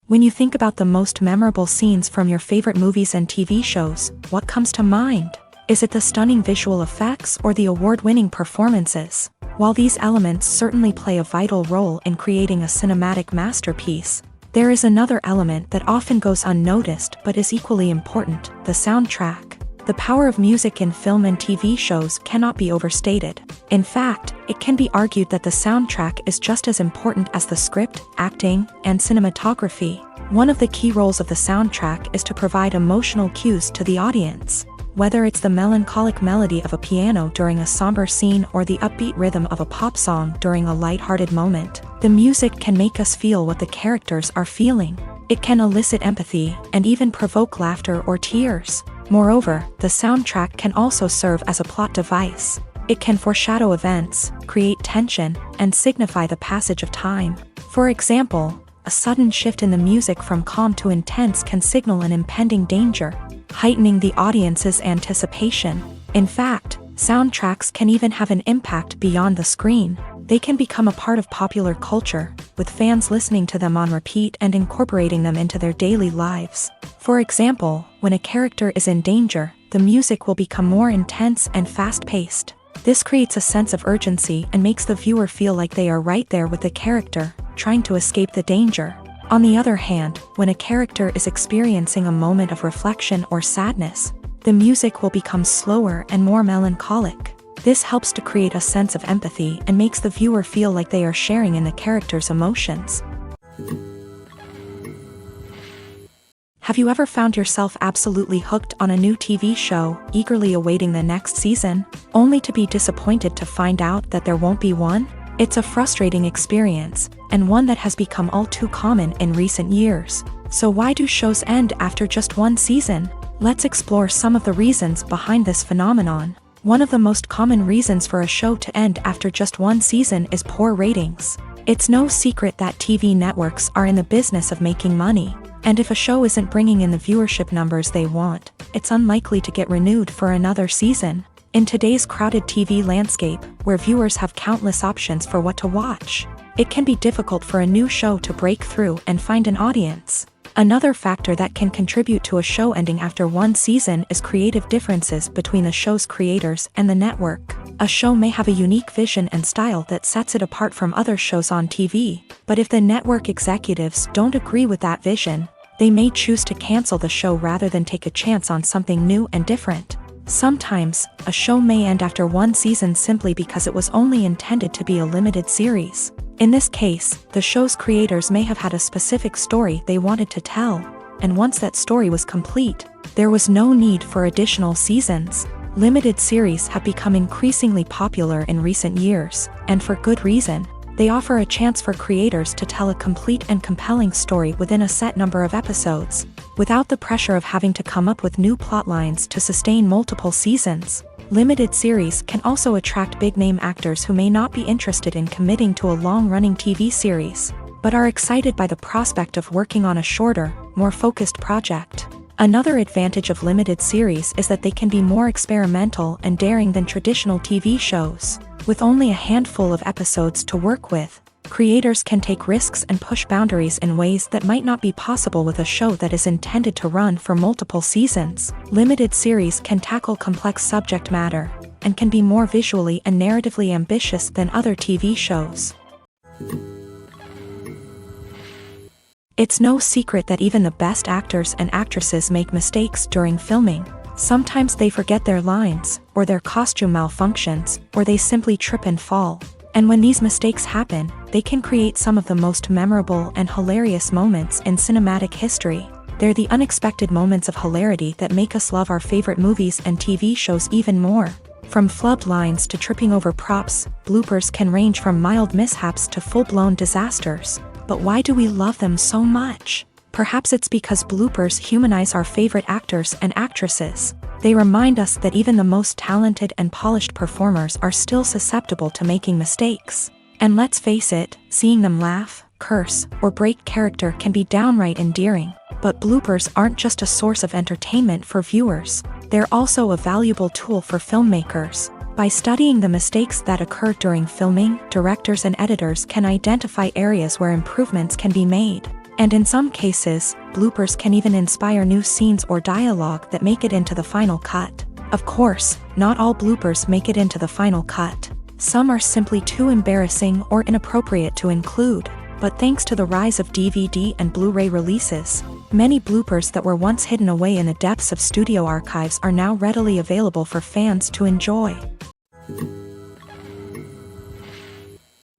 S2: When you think about the most memorable scenes from your favorite movies and TV shows, what comes to mind? Is it the stunning visual effects or the award-winning performances? While these elements certainly play a vital role in creating a cinematic masterpiece, there is another element that often goes unnoticed but is equally important: the soundtrack. The power of music in film and TV shows cannot be overstated. In fact, it can be argued that the soundtrack is just as important as the script, acting, and cinematography. One of the key roles of the soundtrack is to provide emotional cues to the audience. Whether it's the melancholic melody of a piano during a somber scene or the upbeat rhythm of a pop song during a lighthearted moment, the music can make us feel what the characters are feeling. It can elicit empathy and even provoke laughter or tears. Moreover, the soundtrack can also serve as a plot device. It can foreshadow events, create tension, and signify the passage of time. For example, a sudden shift in the music from calm to intense can signal an impending danger, heightening the audience's anticipation. In fact, soundtracks can even have an impact beyond the screen. They can become a part of popular culture, with fans listening to them on repeat and incorporating them into their daily lives. For example, when a character is in danger, the music will become more intense and fast-paced. This creates a sense of urgency and makes the viewer feel like they are right there with the character, trying to escape the danger. On the other hand, when a character is experiencing a moment of reflection or sadness, the music will become slower and more melancholic. This helps to create a sense of empathy and makes the viewer feel like they are sharing in the character's emotions. Have you ever found yourself absolutely hooked on a new TV show, eagerly awaiting the next season, only to be disappointed to find out that there won't be one? It's a frustrating experience, and one that has become all too common in recent years. So why do shows end after just one season? Let's explore some of the reasons behind this phenomenon. One of the most common reasons for a show to end after just one season is poor ratings. It's no secret that TV networks are in the business of making money, and if a show isn't bringing in the viewership numbers they want, it's unlikely to get renewed for another season. In today's crowded TV landscape, where viewers have countless options for what to watch, it can be difficult for a new show to break through and find an audience. Another factor that can contribute to a show ending after one season is creative differences between the show's creators and the network. A show may have a unique vision and style that sets it apart from other shows on TV, but if the network executives don't agree with that vision, they may choose to cancel the show rather than take a chance on something new and different. Sometimes, a show may end after one season simply because it was only intended to be a limited series. In this case, the show's creators may have had a specific story they wanted to tell, and once that story was complete, there was no need for additional seasons. Limited series have become increasingly popular in recent years, and for good reason. They offer a chance for creators to tell a complete and compelling story within a set number of episodes, without the pressure of having to come up with new plotlines to sustain multiple seasons. Limited series can also attract big-name actors who may not be interested in committing to a long-running TV series, but are excited by the prospect of working on a shorter, more focused project. Another advantage of limited series is that they can be more experimental and daring than traditional TV shows. With only a handful of episodes to work with, creators can take risks and push boundaries in ways that might not be possible with a show that is intended to run for multiple seasons. Limited series can tackle complex subject matter, and can be more visually and narratively ambitious than other TV shows. It's no secret that even the best actors and actresses make mistakes during filming. Sometimes they forget their lines, or their costume malfunctions, or they simply trip and fall. And when these mistakes happen, they can create some of the most memorable and hilarious moments in cinematic history. They're the unexpected moments of hilarity that make us love our favorite movies and TV shows even more. From flubbed lines to tripping over props, bloopers can range from mild mishaps to full-blown disasters. But why do we love them so much? Perhaps it's because bloopers humanize our favorite actors and actresses. They remind us that even the most talented and polished performers are still susceptible to making mistakes. And let's face it, seeing them laugh, curse, or break character can be downright endearing. But bloopers aren't just a source of entertainment for viewers. They're also a valuable tool for filmmakers. By studying the mistakes that occur during filming, directors and editors can identify areas where improvements can be made. And in some cases, bloopers can even inspire new scenes or dialogue that make it into the final cut. Of course, not all bloopers make it into the final cut. Some are simply too embarrassing or inappropriate to include. But thanks to the rise of DVD and Blu-ray releases, many bloopers that were once hidden away in the depths of studio archives are now readily available for fans to enjoy.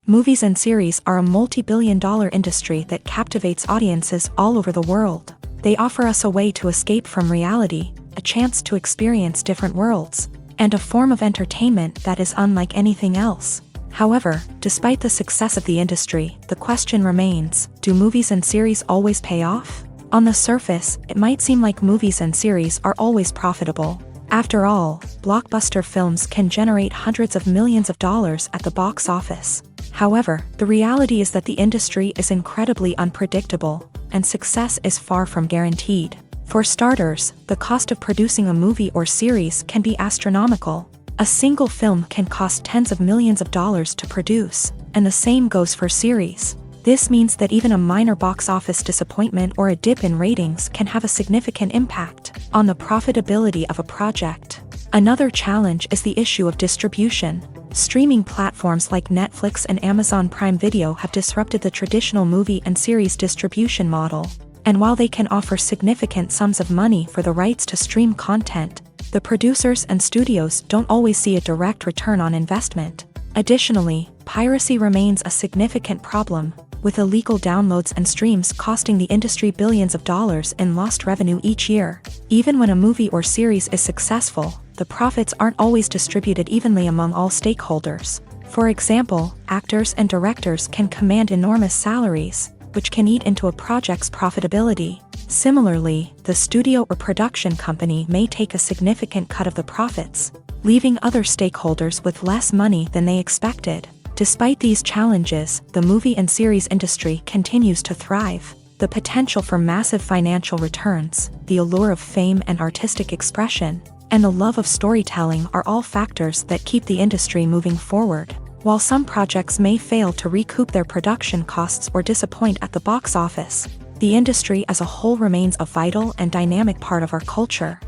S2: Movies and series are a multi-billion-dollar industry that captivates audiences all over the world. They offer us a way to escape from reality, a chance to experience different worlds, and a form of entertainment that is unlike anything else. However, despite the success of the industry, the question remains, do movies and series always pay off? On the surface, it might seem like movies and series are always profitable. After all, blockbuster films can generate hundreds of millions of dollars at the box office. However, the reality is that the industry is incredibly unpredictable, and success is far from guaranteed. For starters, the cost of producing a movie or series can be astronomical. A single film can cost tens of millions of dollars to produce, and the same goes for series. This means that even a minor box office disappointment or a dip in ratings can have a significant impact on the profitability of a project. Another challenge is the issue of distribution. Streaming platforms like Netflix and Amazon Prime Video have disrupted the traditional movie and series distribution model. And while they can offer significant sums of money for the rights to stream content, the producers and studios don't always see a direct return on investment. Additionally, piracy remains a significant problem, with illegal downloads and streams costing the industry billions of dollars in lost revenue each year. Even when a movie or series is successful, the profits aren't always distributed evenly among all stakeholders. For example, actors and directors can command enormous salaries, which can eat into a project's profitability. Similarly, the studio or production company may take a significant cut of the profits, leaving other stakeholders with less money than they expected. Despite these challenges, the movie and series industry continues to thrive. The potential for massive financial returns, the allure of fame and artistic expression, and the love of storytelling are all factors that keep the industry moving forward. While some projects may fail to recoup their production costs or disappoint at the box office, the industry as a whole remains a vital and dynamic part of our culture.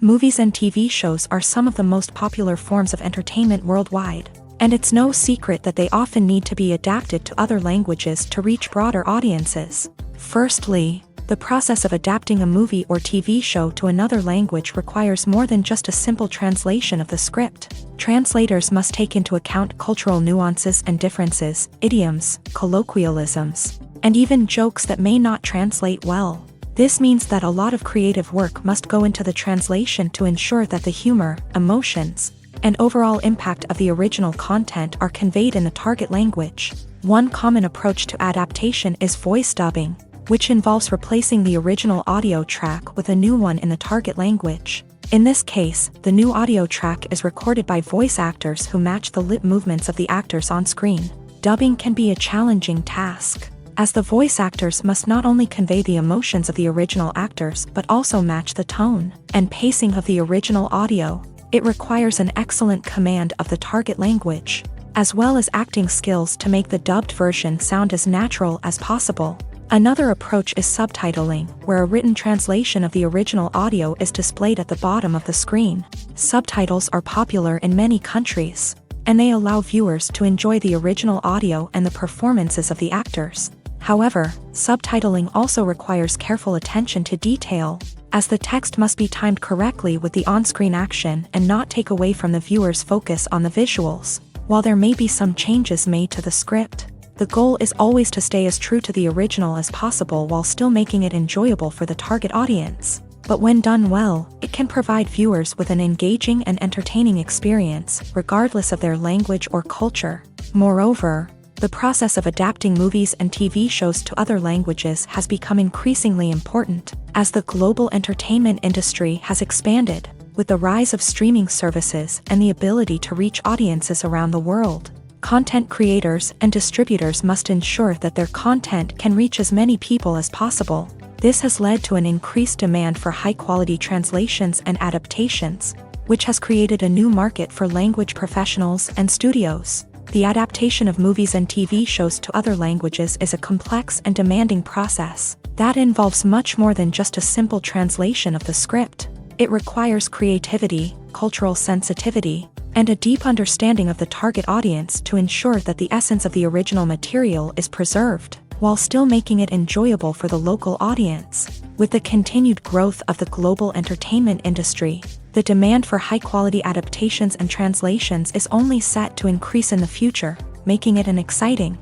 S2: Movies and TV shows are some of the most popular forms of entertainment worldwide, and it's no secret that they often need to be adapted to other languages to reach broader audiences. Firstly, The process of adapting a movie or TV show to another language requires more than just a simple translation of the script. Translators must take into account cultural nuances and differences, idioms, colloquialisms, and even jokes that may not translate well. This means that a lot of creative work must go into the translation to ensure that the humor, emotions, and overall impact of the original content are conveyed in the target language. One common approach to adaptation is voice dubbing, which involves replacing the original audio track with a new one in the target language. In this case, the new audio track is recorded by voice actors who match the lip movements of the actors on screen. Dubbing can be a challenging task, as the voice actors must not only convey the emotions of the original actors but also match the tone and pacing of the original audio. It requires an excellent command of the target language, as well as acting skills to make the dubbed version sound as natural as possible. Another approach is subtitling, where a written translation of the original audio is displayed at the bottom of the screen. Subtitles are popular in many countries, and they allow viewers to enjoy the original audio and the performances of the actors. However, subtitling also requires careful attention to detail, as the text must be timed correctly with the on-screen action and not take away from the viewer's focus on the visuals. While there may be some changes made to the script, the goal is always to stay as true to the original as possible while still making it enjoyable for the target audience. But when done well, it can provide viewers with an engaging and entertaining experience, regardless of their language or culture. Moreover, the process of adapting movies and TV shows to other languages has become increasingly important, as the global entertainment industry has expanded, with the rise of streaming services and the ability to reach audiences around the world. Content creators and distributors must ensure that their content can reach as many people as possible. This has led to an increased demand for high-quality translations and adaptations, which has created a new market for language professionals and studios. The adaptation of movies and TV shows to other languages is a complex and demanding process that involves much more than just a simple translation of the script. It requires creativity, cultural sensitivity, and a deep understanding of the target audience to ensure that the essence of the original material is preserved, while still making it enjoyable for the local audience. With the continued growth of the global entertainment industry, the demand for high-quality adaptations and translations is only set to increase in the future, making it an exciting.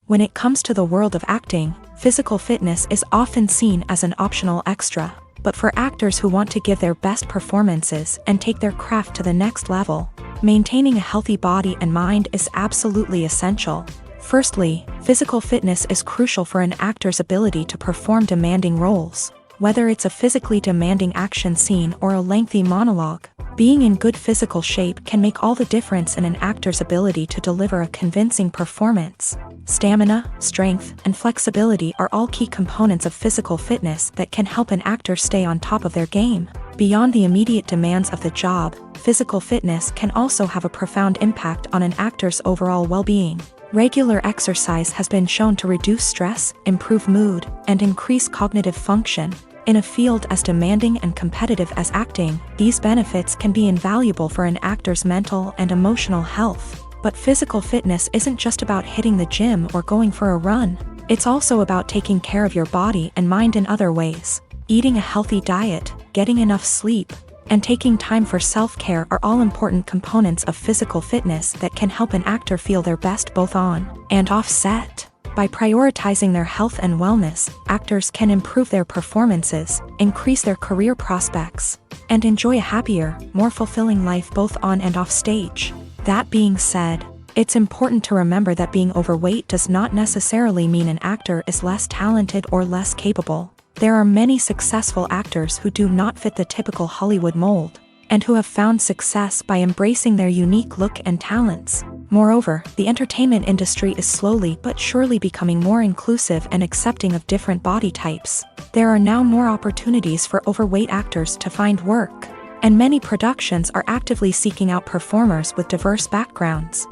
S2: When it comes to the world of acting, physical fitness is often seen as an optional extra. But for actors who want to give their best performances and take their craft to the next level, maintaining a healthy body and mind is absolutely essential. Firstly, physical fitness is crucial for an actor's ability to perform demanding roles. Whether it's a physically demanding action scene or a lengthy monologue, being in good physical shape can make all the difference in an actor's ability to deliver a convincing performance. Stamina, strength, and flexibility are all key components of physical fitness that can help an actor stay on top of their game. Beyond the immediate demands of the job, physical fitness can also have a profound impact on an actor's overall well-being. Regular exercise has been shown to reduce stress, improve mood, and increase cognitive function. In a field as demanding and competitive as acting, these benefits can be invaluable for an actor's mental and emotional health. But physical fitness isn't just about hitting the gym or going for a run. It's also about taking care of your body and mind in other ways. Eating a healthy diet, getting enough sleep, and taking time for self-care are all important components of physical fitness that can help an actor feel their best both on and off set. By prioritizing their health and wellness, actors can improve their performances, increase their career prospects, and enjoy a happier, more fulfilling life both on and off stage. That being said, it's important to remember that being overweight does not necessarily mean an actor is less talented or less capable. There are many successful actors who do not fit the typical Hollywood mold, and who have found success by embracing their unique look and talents. Moreover, the entertainment industry is slowly but surely becoming more inclusive and accepting of different body types. There are now more opportunities for overweight actors to find work, and many productions are actively seeking out performers with diverse backgrounds.